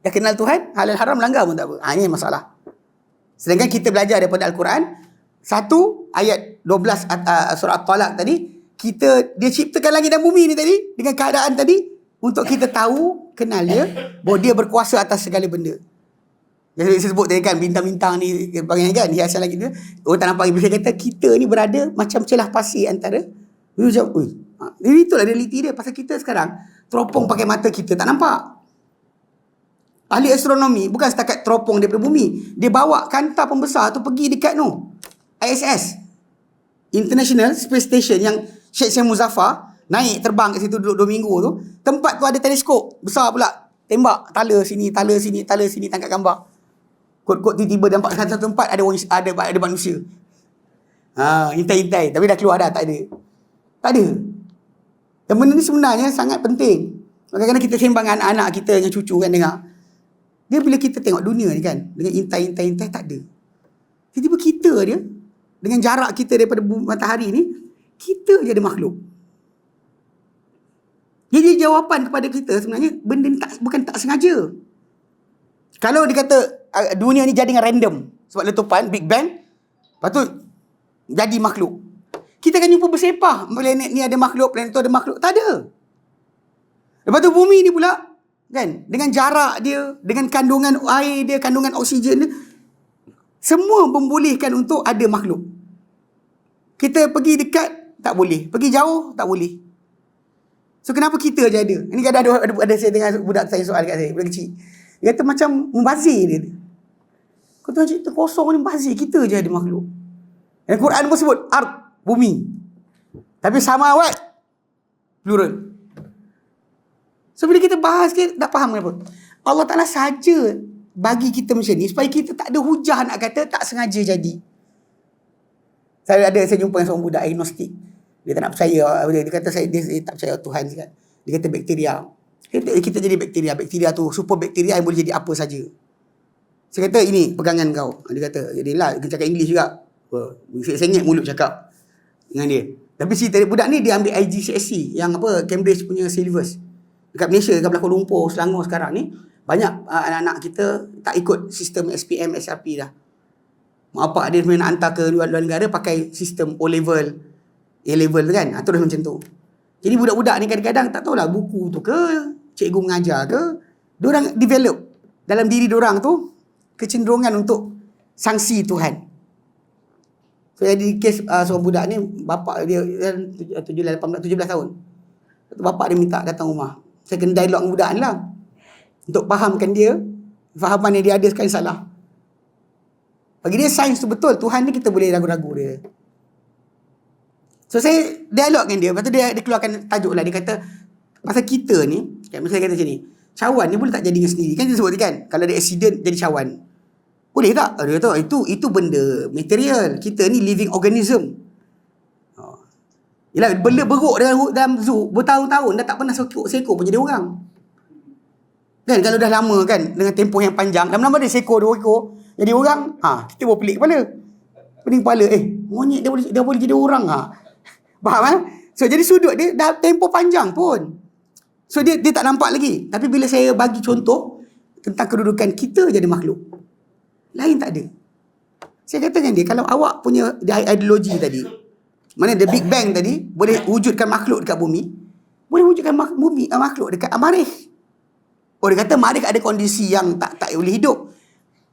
Dia kenal Tuhan, halal haram langgar pun tak apa. Ini masalah. Sedangkan kita belajar daripada Al-Quran, 1 ayat 12 surah At-Talaq tadi, dia ciptakan langit dan bumi ni tadi dengan keadaan tadi untuk kita tahu, kenal dia, bahawa dia berkuasa atas segala benda. Yang saya sebut tadi kan, bintang-bintang ni bagian kan, hiasan lagi dia. Orang tak nampak. Bila saya kata kita ni berada macam celah pasir antara. Itulah realiti dia. Pasal kita sekarang teropong pakai mata kita, tak nampak. Ahli astronomi bukan setakat teropong daripada bumi. Dia bawa kanta pembesar tu pergi dekat ISS, International Space Station, yang Sheikh Syed Muzaffar naik terbang kat situ, duduk 2 minggu tu. Tempat tu ada teleskop besar pula. Tembak tala sini, tangkap gambar. Kod-kod tiba-tiba nampak satu tempat ada manusia. Hintai-hintai. Tapi dah keluar dah, tak ada. Tak ada. Dan benda ni sebenarnya sangat penting. Kadang-kadang kita sembang dengan anak kita, dengan cucu kan dengar. Dia bila kita tengok dunia ni kan, dengan intai-intai tak ada. Tiba-tiba kita dia, dengan jarak kita daripada matahari ni, kita je ada makhluk. Jadi jawapan kepada kita sebenarnya benda ni bukan tak sengaja. Kalau dikata dunia ni jadi dengan random sebab letupan Big Bang, lepas tu jadi makhluk, kita akan jumpa bersepah planet ni ada makhluk, planet tu ada makhluk. Tak ada. Lepas tu bumi ni pula kan, dengan jarak dia, dengan kandungan air dia, kandungan oksigen dia, semua membolehkan untuk ada makhluk. Kita pergi dekat tak boleh, pergi jauh tak boleh. So kenapa kita je ada? Ini ada saya dengar budak saya soal kat saya, budak kecil. Dia kata macam membazir dia. Kau tahu cerita kosong ni membazir, kita je ada makhluk. Dan Quran pun sebut ard, bumi. Tapi samawat plural. So bila kita bahas, kita tak faham kenapa. Allah Ta'ala saja bagi kita macam ni supaya kita tak ada hujah nak kata tak sengaja jadi. Saya jumpa seorang budak agnostik. Dia tak nak percaya. Dia kata dia tak percaya Tuhan. Dia kata bakteria. Kita jadi bakteria. Bakteria tu super bakteria yang boleh jadi apa saja. Saya kata ini pegangan kau. Dia kata jadilah dia cakap English juga. Sengit mulut cakap dengan dia. Tapi cerita budak ni dia ambil IGCSE yang Cambridge punya syllabus. Dekat Malaysia, dekat Kuala Lumpur, Selangor sekarang ni, banyak anak-anak kita tak ikut sistem SPM, SRP dah. Mak bapak dia nak hantar ke luar negara pakai sistem O-level, A-level tu kan. Terus macam tu. Jadi budak-budak ni kadang-kadang tak tahulah buku tu ke, cikgu mengajar ke, diorang develop dalam diri diorang tu kecenderungan untuk sangsi Tuhan. So jadi kes seorang budak ni, bapak dia 17 tahun. Bapak dia minta datang rumah. Saya kena dialog dengan budak ni lah, untuk fahamkan dia, fahaman yang dia ada sekarang salah. Bagi dia sains tu betul, Tuhan ni kita boleh ragu-ragu dia. So saya dialog dengan dia, lepas tu dia keluarkan tajuk lah. Dia kata pasal kita ni, misalnya kata macam ni, cawan ni boleh tak jadi dengan sendiri? Kan dia sebut kan, kalau ada accident jadi cawan, boleh tak? Dia kata itu benda material, kita ni living organism. Yelah, bela beruk dalam zoo bertahun-tahun dah tak pernah seekor pun jadi orang. Kan kalau dah lama kan, dengan tempoh yang panjang, lama-lama dia seekor, 2 ekor jadi orang, kita bawa pelik kepala. Pening kepala, monyet dia boleh jadi orang. Faham So jadi sudut dia dah tempoh panjang pun. So dia tak nampak lagi. Tapi bila saya bagi contoh tentang kedudukan kita jadi makhluk, lain tak ada. Saya kata dengan dia, kalau awak punya ideologi tadi, mana the Big Bang tadi boleh wujudkan makhluk dekat bumi, boleh wujudkan makhluk dekat Marikh. Dia kata Marikh ada kondisi yang tak boleh hidup.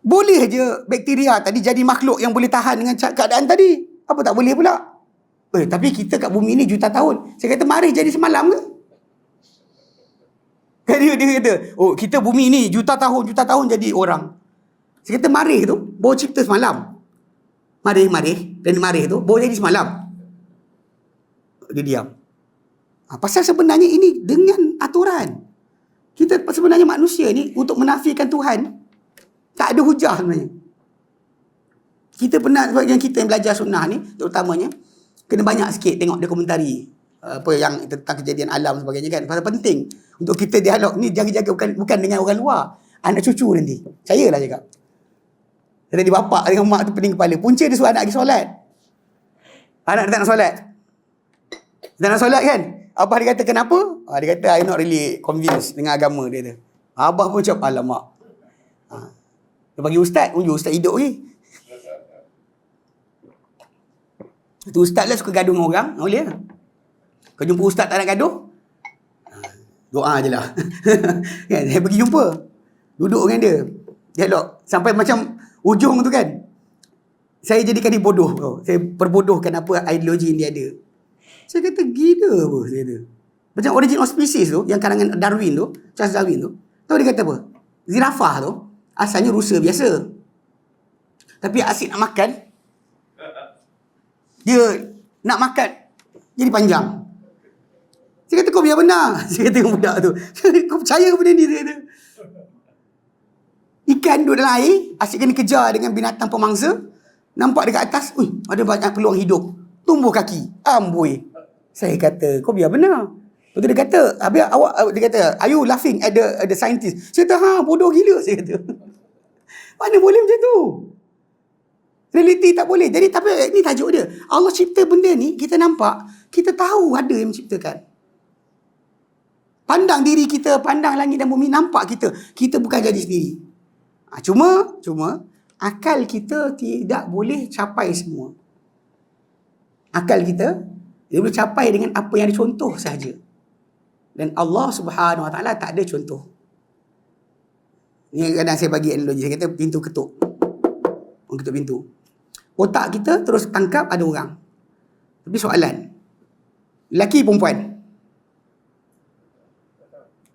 Boleh je bakteria tadi jadi makhluk yang boleh tahan dengan keadaan tadi. Apa tak boleh pula? Tapi kita kat bumi ni juta tahun. Saya kata Marikh jadi semalam ke? Dia kata, kita bumi ni juta tahun jadi orang. Saya kata Marikh tu baru cipta semalam. Marikh tu baru jadi semalam. Dia diam. Pasal sebenarnya ini dengan aturan. Kita sebenarnya manusia ni untuk menafikan Tuhan tak ada hujah sebenarnya. Kita pernah, sebab kita yang belajar sunnah ni terutamanya, kena banyak sikit tengok dokumentari yang tentang kejadian alam sebagainya kan. Pasal penting untuk kita dialog ni, jaga-jaga bukan dengan orang luar, anak cucu nanti. Saya lah cakap. Jadi bapak dengan mak tu pening kepala. Punca dia suruh anak pergi solat. Anak dia tak nak solat. Tak nak solat kan? Abah dia kata kenapa? Dia kata I not really convinced dengan agama dia tu. Abah pun cakap alamak. Dia bagi ustaz hidup lagi. Tu ustaz lah suka gaduh dengan orang. Boleh lah. Kau jumpa ustaz tak nak gaduh? Doa je lah. Kan? Saya pergi jumpa. Duduk dengan dia. Dialog. Sampai macam ujung tu kan, saya jadikan dia bodoh. Saya perbodohkan apa ideologi yang dia ada. Saya kata gila apa saya kata. Macam Origin of Species tu, yang karangan Darwin tu, Charles Darwin tu. Tahu dia kata apa? Zirafah tu asalnya rusa biasa. Tapi asyik nak makan, dia nak makan jadi panjang. Saya kata, kau biar benar. Saya kata dengan budak tu, kau percaya ke benda ni? Saya kata, ikan duduk dalam air, asyik kena kejar dengan binatang pemangsa. Nampak dekat atas, ada banyak peluang hidup. Tumbuh kaki. Amboi. Saya kata, kau biar benar. Lepas tu dia kata, dia kata, are you laughing at the scientist? Saya kata, bodoh gila. Saya kata, mana boleh macam tu? Realiti tak boleh. Jadi, tapi ni tajuk dia. Allah cipta benda ni, kita nampak, kita tahu ada yang menciptakan. Pandang diri kita, pandang langit dan bumi, nampak kita. Kita bukan jadi sendiri. Cuma akal kita tidak boleh capai semua. Akal kita dia boleh capai dengan apa yang ada contoh sahaja. Dan Allah Subhanahu Wa Taala tak ada contoh. Ni kadang saya bagi analogi, saya kata pintu ketuk. Orang ketuk pintu. Otak kita terus tangkap ada orang. Tapi soalan, lelaki perempuan?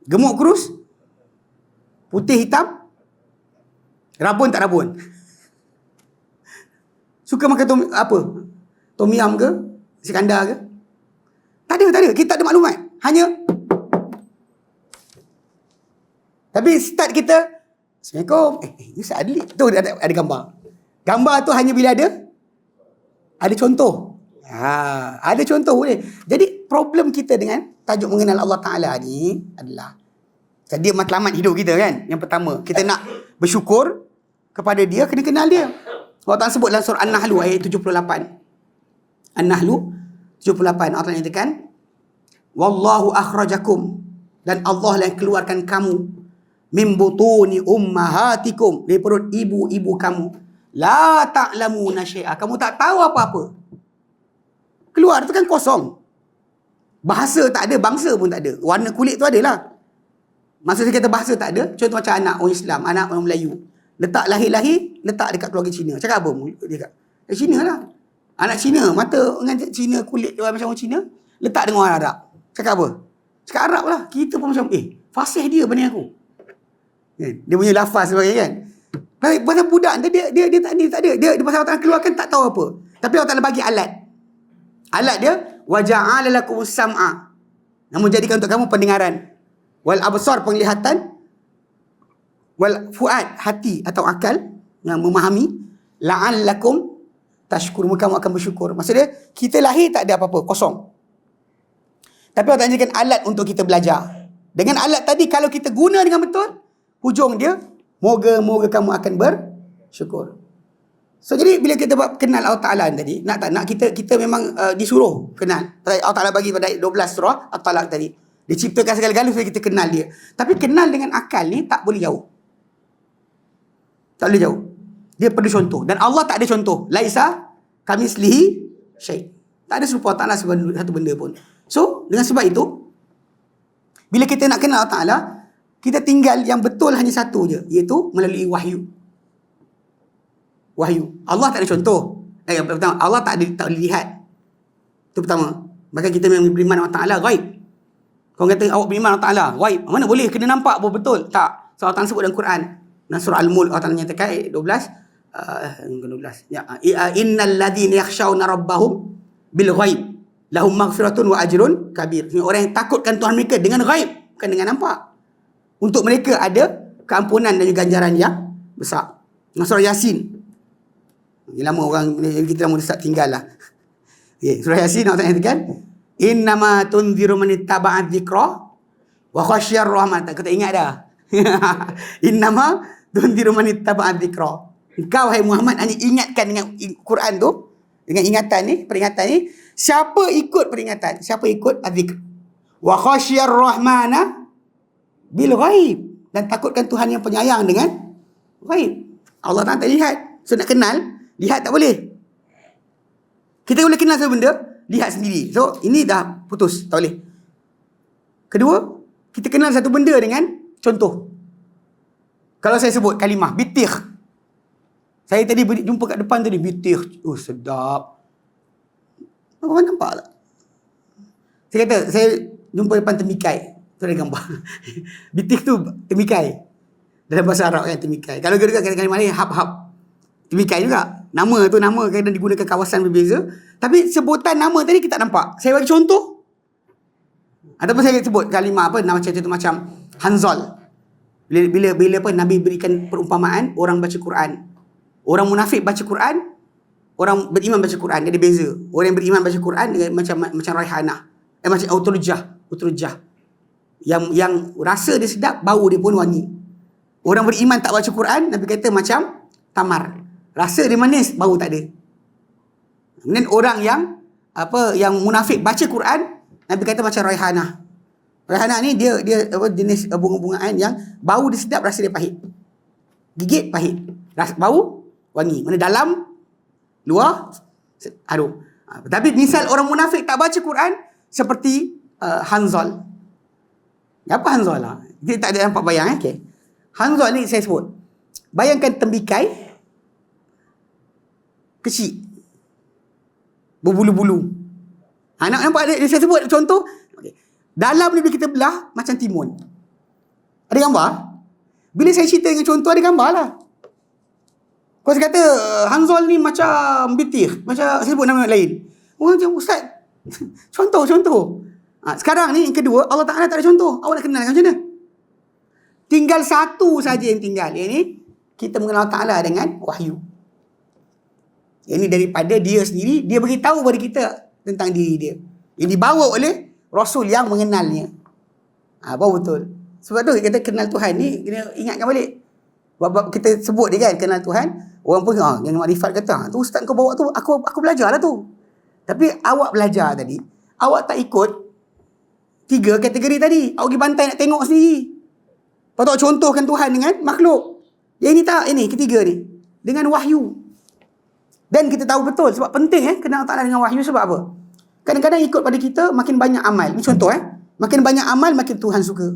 Gemuk kurus? Putih hitam? Rabun tak rabun? Suka makan Tom yum ke? Sikandar ke? Tak ada. Kita tak ada maklumat. Hanya tapi start kita, Assalamualaikum. Ini Ustaz Adli. Tu ada gambar. Gambar tu hanya bila ada contoh. Ada contoh boleh. Jadi problem kita dengan tajuk mengenal Allah Ta'ala ni adalah dia matlamat hidup kita kan. Yang pertama, kita nak bersyukur kepada dia, kena kenal dia. Allah Ta'ala sebut dalam surah An-Nahlu ayat 78. An-Nahlu 78. Allah Ta'ala nyatakan, Wallahu akhrajakum, dan Allah lah yang keluarkan kamu, min butuni ummahatikum, dari perut ibu-ibu kamu, la ta'lamuna syai'a, kamu tak tahu apa-apa. Keluar tu kan kosong. Bahasa tak ada, bangsa pun tak ada. Warna kulit tu adalah. Maksud saya kata bahasa tak ada, contoh macam anak orang Islam, anak orang Melayu. Letak lahir-lahir, letak dekat keluarga Cina. Cakap apa? Dia cakap, Cina lah. Anak Cina, mata dengan Cina, kulit dia macam orang Cina, letak dengan orang Arab. Cakap apa? Cakap Arab lah. Kita pun macam, fasih dia banding aku. Dia punya lafaz sebagainya kan. Pasal budak dia tak ada. Dia pasal Allah Ta'ala keluarkan tak tahu apa. Tapi Allah Ta'ala bagi alat. Alat dia, wa ja'ala lakum sam'a, namun jadikan untuk kamu pendengaran, wal absar, penglihatan, wal fuad, hati atau akal yang memahami, la'allakum tashkurun, kamu akan bersyukur. Maksudnya kita lahir tak ada apa-apa, kosong. Tapi Allah Ta'ala jadikan alat untuk kita belajar. Dengan alat tadi kalau kita guna dengan betul, hujung dia, moga-moga kamu akan bersyukur. So jadi bila kita kenal Allah Ta'ala tadi, nak tak nak, kita memang disuruh kenal. Allah Ta'ala bagi pada 12 surah At-Talaq tadi. Dia ciptakan segala-galanya supaya kita kenal dia. Tapi kenal dengan akal ni tak boleh jauh. Tak boleh jauh. Dia perlu contoh. Dan Allah tak ada contoh. Laisa kamislihi syai'. Tak ada serupa Allah Ta'ala satu benda pun. So dengan sebab itu, bila kita nak kenal Allah Ta'ala, kita tinggal yang betul hanya satu je, iaitu melalui wahyu. Wahyu. Allah tak ada contoh. Pertama, Allah tak boleh lihat. Itu pertama. Bahkan kita memang beriman Allah Ta'ala ghaib. Kau kata awak beriman Allah Ta'ala ghaib, mana boleh, kena nampak pun betul. Tak. So Allah Ta'ala sebut dalam Quran. Dalam surah Al-Mulk Allah Ta'ala nyatakan ayat 12. Innal ladhina yakhshawna rabbahum bil ghaib lahum maghfiratun wa ajrun kabir. Orang yang takutkan Tuhan mereka dengan ghaib, bukan dengan nampak. Untuk mereka ada keampunan dan ganjaran yang besar. Dalam surah Yasin. Ini lama orang kita lama start tinggal lah. Surah Yasin Allah katakan, innama tunziru man ittaba'a dzikra wa khasyar rahmat. Kita ingat dah. Innama tunziru man ittaba'a dzikra. Engkau hai Muhammad hanya ingatkan dengan Quran tu, dengan ingatan ni, peringatan ni, siapa ikut peringatan, siapa ikut adzikr. Wa khasyar rahmana bil ghaib, dan takutkan Tuhan yang penyayang dengan ghaib. Allah tak lihat. So nak kenal, lihat tak boleh. Kita boleh kenal satu benda, lihat sendiri. So ini dah putus, tak boleh. Kedua, kita kenal satu benda dengan contoh. Kalau saya sebut kalimah bitikh, saya tadi jumpa kat depan tadi bitikh, sedap. Orang nampak tak? Saya kata saya jumpa depan temikai, tu ada gambar. Bitikh tu temikai. Dalam bahasa Arab kan timikai. Kalau kita kalimah lain hab-hab. Timikai juga. Nama tu nama kadang digunakan kawasan berbeza. Tapi sebutan nama tadi kita tak nampak. Saya bagi contoh. Ataupun saya sebut kalimah apa, nama contoh macam Hanzal. Bila apa Nabi berikan perumpamaan orang baca Quran. Orang munafik baca Quran, orang beriman baca Quran, dia ada beza. Orang yang beriman baca Quran dengan macam raihanah. Macam utrujah. Yang rasa dia sedap, bau dia pun wangi. Orang beriman tak baca Quran, Nabi kata macam tamar. Rasa dia manis, bau tak ada. Kemudian orang yang munafik baca Quran, Nabi kata macam raihanah. Raihanah ni dia jenis bunga-bungaan yang bau dia sedap, rasa dia pahit. Gigit pahit. Bau wangi. Mana dalam, luar harum. Tapi misal orang munafik tak baca Quran seperti Hanzal. Apa Hanzal lah? Dia tak ada nampak bayang. Okay. Hanzal ni saya sebut. Bayangkan tembikai kecil. Berbulu-bulu. Nampak ada, saya sebut contoh. Okay. Dalam ni bila kita belah macam timun. Ada gambar? Bila saya cerita dengan contoh ada gambar lah. Kau kata Hanzal ni macam bitir. Macam saya sebut nama lain. Orang macam ustaz. Contoh. Sekarang ni yang kedua, Allah Ta'ala tak ada contoh. Awak nak kenal macam mana? Tinggal satu saja yang tinggal. Yang ni kita mengenal Ta'ala dengan wahyu. Yang ni daripada dia sendiri, dia beritahu kepada kita tentang diri dia. Yang dibawa oleh Rasul yang mengenalnya. Baru betul. Sebab tu kita kenal Tuhan ni, kena ingatkan balik. Bab kita sebut dia kan, kenal Tuhan. Orang pun yang makrifat kata, tu ustaz kau bawa tu, aku belajar lah tu. Tapi awak belajar tadi, awak tak ikut 3 kategori tadi. Awak pergi bantai nak tengok sendiri. Lepas tu contohkan Tuhan dengan makhluk. Yang ini tak, ini ketiga ni. Dengan wahyu. Dan kita tahu betul, sebab penting kenal Ta'ala dengan wahyu sebab apa? Kadang-kadang ikut pada kita, makin banyak amal. Ini contoh makin banyak amal, makin Tuhan suka.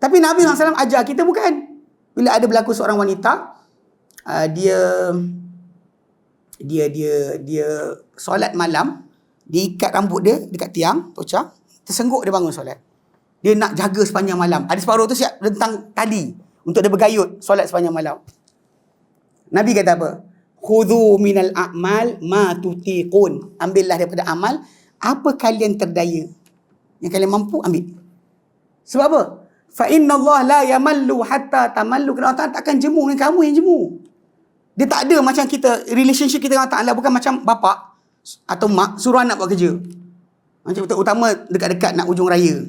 Tapi Nabi SAW ajar kita bukan. Bila ada berlaku seorang wanita, dia solat malam, dia ikat rambut dia dekat tiang, tocak, tersengguk dia bangun solat. Dia nak jaga sepanjang malam. Ada separuh tu siap rentang tali untuk dia bergayut solat sepanjang malam. Nabi kata apa? Khudhu minal a'mal ma tutiqun. Ambillah daripada amal apa kalian terdaya. Yang kalian mampu ambil. Sebab apa? Fa inna Allah la yamallu hatta tamallu. Kerana Allah takkan jemu dengan kamu yang jemu. Dia tak ada macam kita, relationship kita dengan Allah bukan macam bapa atau mak suruh anak buat kerja. Macam utama dekat-dekat nak ujung raya.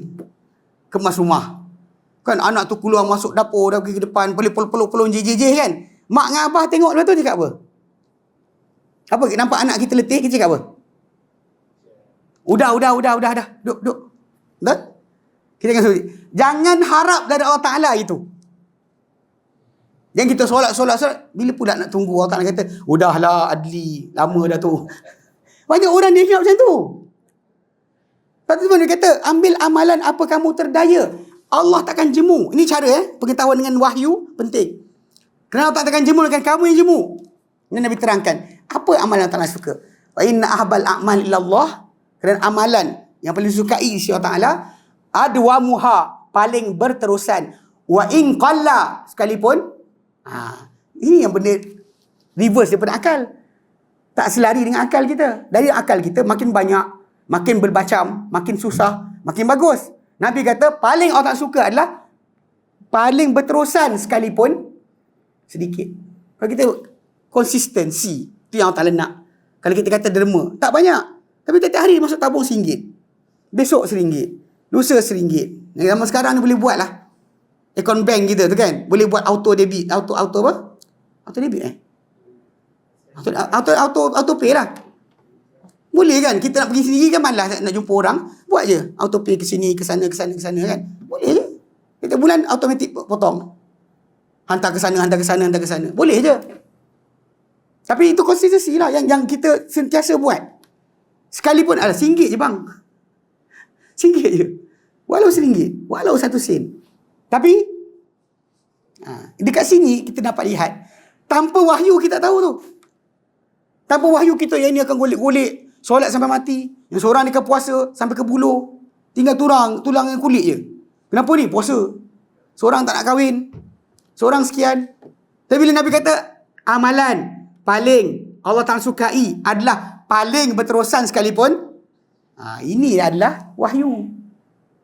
Kemas rumah. Kan anak tu keluar masuk dapur, dah pergi ke depan, peluk-peluk jejeh kan. Mak dengan abah tengok lepas tu cakap apa? Apa nampak anak kita letih, kita cakap apa? Udah dah. Duduk. Betul? Kita jangan harap dari Allah Ta'ala itu. Yang kita solat. Bila pula nak tunggu Allah Ta'ala kata, udahlah Adli, lama dah tu. Banyak orang dia ingat macam tu. Lepas tu dia kata, ambil amalan apa kamu terdaya. Allah takkan jemu. Ini cara pengetahuan dengan wahyu penting. Kerana Allah takkan jemu dengan kamu yang jemu. Ini Nabi terangkan. Apa amalan yang Allah suka? Wa inna ahbal a'mal ilallah. Kerana amalan yang paling disukai isi Allah Ta'ala, adwamuha, paling berterusan. Wa in qalla, sekalipun. Ini yang benda reverse daripada akal. Tak selari dengan akal kita. Dari akal kita makin banyak, makin berbacam, makin susah, makin bagus. Nabi kata paling Allah tak suka adalah paling berterusan sekalipun sedikit. Kalau kita konsistensi, itu yang Allah Ta'ala nak. Kalau kita kata derma, tak banyak. Tapi tiap hari masuk tabung RM1. Besok RM1. Lusa RM1. Zaman sekarang ni boleh buat lah. Account bank kita tu kan. Boleh buat auto debit. Auto apa? Auto debit Auto pay lah. Boleh kan? Kita nak pergi sendiri kan malas nak jumpa orang. Buat je. Auto pay ke sini, ke sana kan. Boleh je. Kita bulan automatik potong. Hantar ke sana. Boleh je. Tapi itu konsistensi lah yang kita sentiasa buat. Sekalipun RM1 je bang. RM1 je. Walau RM1. Walau 1 sen. Tapi dekat sini kita dapat lihat. Tanpa wahyu kita tahu tu. Tanpa wahyu kita yang ini akan golek-golek. Solat sampai mati. Yang seorang ni akan puasa sampai ke buluh. Tinggal tulang dengan kulit je. Kenapa ni? Puasa. Seorang tak nak kahwin. seorang sekian. Tapi bila Nabi kata amalan paling Allah Ta'ala sukai adalah paling berterusan sekalipun, ini adalah wahyu.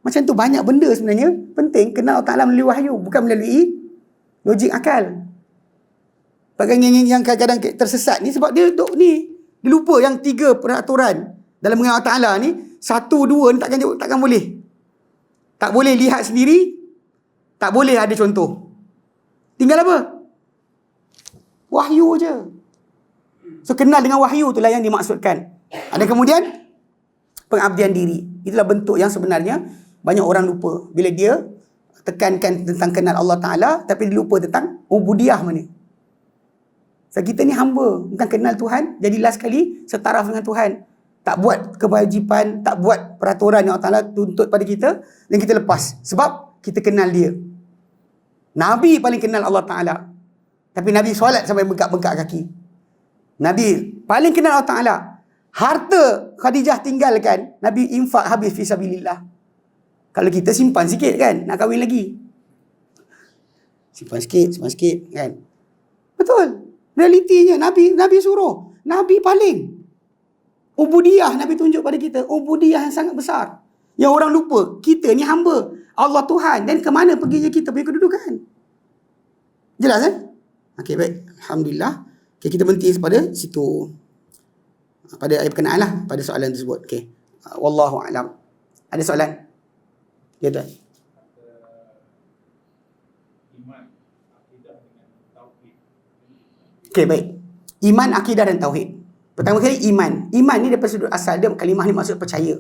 Macam tu banyak benda sebenarnya penting kenal Allah Ta'ala melalui wahyu, bukan melalui logik akal. Bagi yang kadang-kadang tersesat ni sebab dia duk ni, dia lupa yang 3 peraturan dalam mengenal Allah Ta'ala ni. 1, 2 ni takkan boleh. Tak boleh lihat sendiri, tak boleh ada contoh. Tinggal apa? Wahyu je. So kenal dengan wahyu itulah yang dimaksudkan. Dan kemudian pengabdian diri. Itulah bentuk yang sebenarnya banyak orang lupa. Bila dia tekankan tentang kenal Allah Ta'ala, tapi dia lupa tentang ubudiyah mana. So kita ni hamba, bukan kenal Tuhan, jadi last kali setaraf dengan Tuhan. Tak buat kewajipan, tak buat peraturan yang Allah Ta'ala tuntut pada kita, dan kita lepas. Sebab kita kenal dia. Nabi paling kenal Allah Ta'ala. Tapi Nabi solat sampai bengkak-bengkak kaki. Nabi paling kenal Allah Ta'ala. Harta Khadijah tinggalkan, Nabi infak habis fisabilillah. Kalau kita simpan sikit kan, nak kahwin lagi. Simpan sikit kan. Betul. Realitinya Nabi suruh. Nabi paling. Ubudiyah Nabi tunjuk pada kita. Ubudiyah yang sangat besar. Yang orang lupa, kita ni hamba Allah Tuhan, dan ke mana perginya kita punya kedudukan. Jelas kan? Okey, baik. Alhamdulillah. Okay, kita berhenti pada situ. Pada ayat berkenaan lah, pada soalan tersebut. Okey. Wallahu a'lam. Ada soalan? Ya, tuan. Okey, baik. Iman, akidah dan tauhid. Pertama kali iman. Iman ni daripada sudut asal dia, kalimah ni maksud percaya.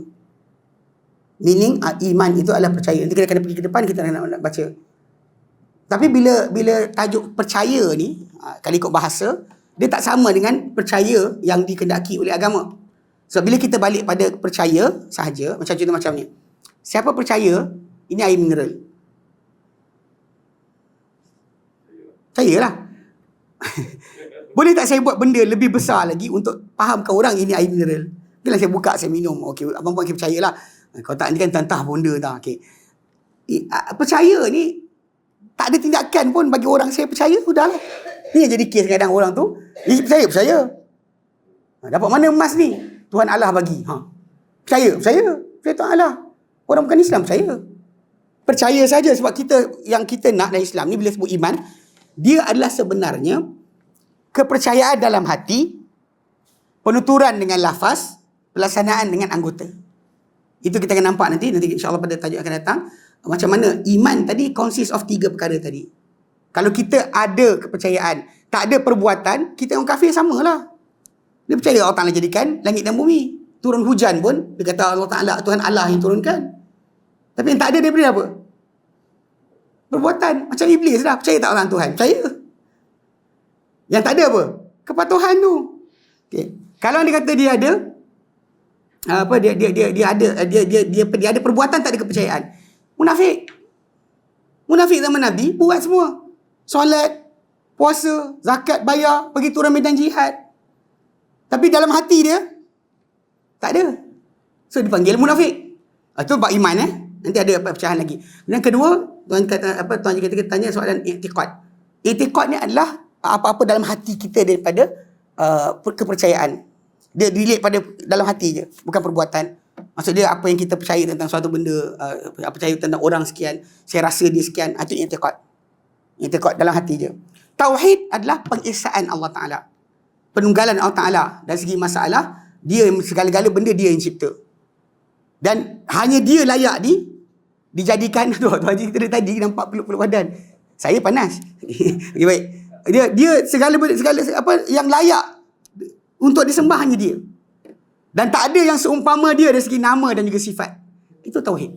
Meaning iman itu adalah percaya. Nanti kita akan pergi ke depan, kita nak baca. Tapi bila tajuk percaya ni, kalau ikut bahasa, dia tak sama dengan percaya yang dikehendaki oleh agama. So bila kita balik pada percaya sahaja, macam contoh macam ni. Siapa percaya ini air mineral? Percayalah. Boleh tak saya buat benda lebih besar lagi untuk fahamkan orang ini air mineral? Bila saya buka, saya minum. Okey, abang puan percayalah. Kalau tak, ni kan tantah benda dah. Okey. Percaya ni tak ada tindakan pun bagi orang saya percaya, sudahlah. Ni yang jadi kes kadang orang tu, dia percaya. Dapat mana emas ni? Tuhan Allah bagi. Percaya Tuhan Allah. Orang bukan Islam percaya. Percaya saja, sebab yang kita nak dalam Islam ni, bila sebut iman, dia adalah sebenarnya kepercayaan dalam hati, penuturan dengan lafaz, pelaksanaan dengan anggota. Itu kita akan nampak nanti insya-Allah pada tajuk akan datang. Macam mana iman tadi consist of 3 perkara tadi. Kalau kita ada kepercayaan, tak ada perbuatan, kita orang kafir samalah. Dia percaya Allah Ta'ala jadikan langit dan bumi. Turun hujan pun, dia kata Allah Ta'ala, Tuhan Allah yang turunkan. Tapi yang tak ada daripada apa? Perbuatan. Macam iblis dah. Percaya tak orang Tuhan? Percaya. Yang tak ada apa? Kepatuhan tu. Okay. Kalau dia kata dia ada, dia ada perbuatan, tak ada kepercayaan. Munafik zaman Nabi buat semua. Solat, puasa, zakat, bayar, pergi turun medan jihad. Tapi dalam hati dia tak ada. So dipanggil munafik. Itu bab iman Nanti ada pecahan lagi. Dan kedua, tuan juga tanya soalan i'tiqad. I'tiqad ni adalah apa-apa dalam hati kita daripada kepercayaan. Dia relate pada dalam hati je, bukan perbuatan. Maksud dia apa yang kita percaya tentang suatu benda, percaya tentang orang sekian, saya rasa dia sekian, itu i'tiqad. I'tiqad dalam hati je. Tauhid adalah pengesaan Allah Ta'ala. Penunggalan Allah Ta'ala dari segi masalah, dia segala-gala benda dia yang cipta. Dan hanya dia layak dijadikan. Tuan Haji kita tadi nampak peluk-peluk badan. Saya panas. Okay, baik. Dia segala apa yang layak untuk disembah hanya dia. Dan tak ada yang seumpama dia dari segi nama dan juga sifat. Itu tauhid.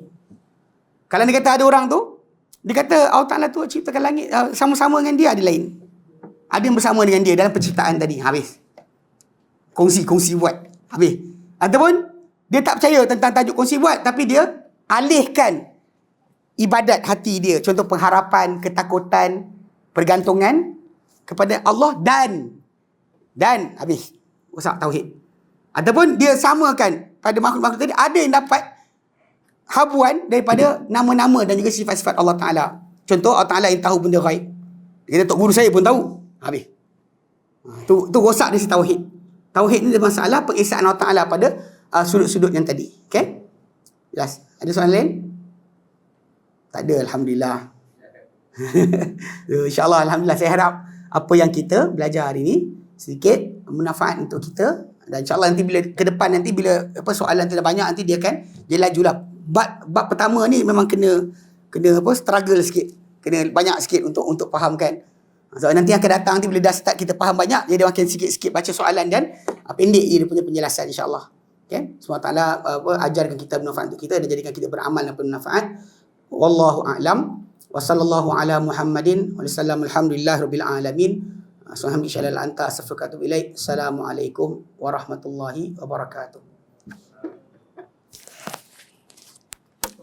Kalau dia kata ada orang tu, dia kata Allah Ta'ala tu ciptakan langit sama-sama dengan dia, ada lain. Ada yang bersama dengan dia dalam penciptaan tadi. Habis. Kongsi buat. Habis. Ataupun dia tak percaya tentang tajuk kongsi buat, tapi dia alihkan ibadat hati dia. Contoh pengharapan, ketakutan, pergantungan kepada Allah dan habis. Rosak tauhid. Ataupun dia samakan pada makhluk-makhluk tadi, ada yang dapat habuan daripada nama-nama dan juga sifat-sifat Allah Ta'ala. Contoh Allah Ta'ala yang tahu benda ghaib. Dia kata tok guru saya pun tahu. Habis. Tu rosak dari tauhid. Tauhid ni ada masalah pengesaan Allah Taala pada sudut-sudut yang tadi. Okey? Jelas. Ada soalan lain? Tak ada, alhamdulillah. InsyaAllah, alhamdulillah, saya harap apa yang kita belajar hari ni sedikit bermanfaat untuk kita, dan insyaAllah nanti bila ke depan nanti bila soalan tu dah banyak, nanti dia lajulah. Bab pertama ni memang kena struggle sikit, kena banyak sikit untuk fahamkan. So nanti akan datang, nanti bila dah start kita faham banyak, dia makin sikit-sikit baca soalan dan pendek je dia punya penjelasan, insyaAllah. Okay? Semua Ta'ala ajarkan kita bermanfaat untuk kita dan jadikan kita beramal dan bermanfaat. Wallahu a'lam. Wa sallallahu ala Muhammadin wa sallam, alhamdulillah rabbil alamin. Subhanallah anta astaghfiruka wa atubu ilaik. Assalamualaikum warahmatullahi wabarakatuh.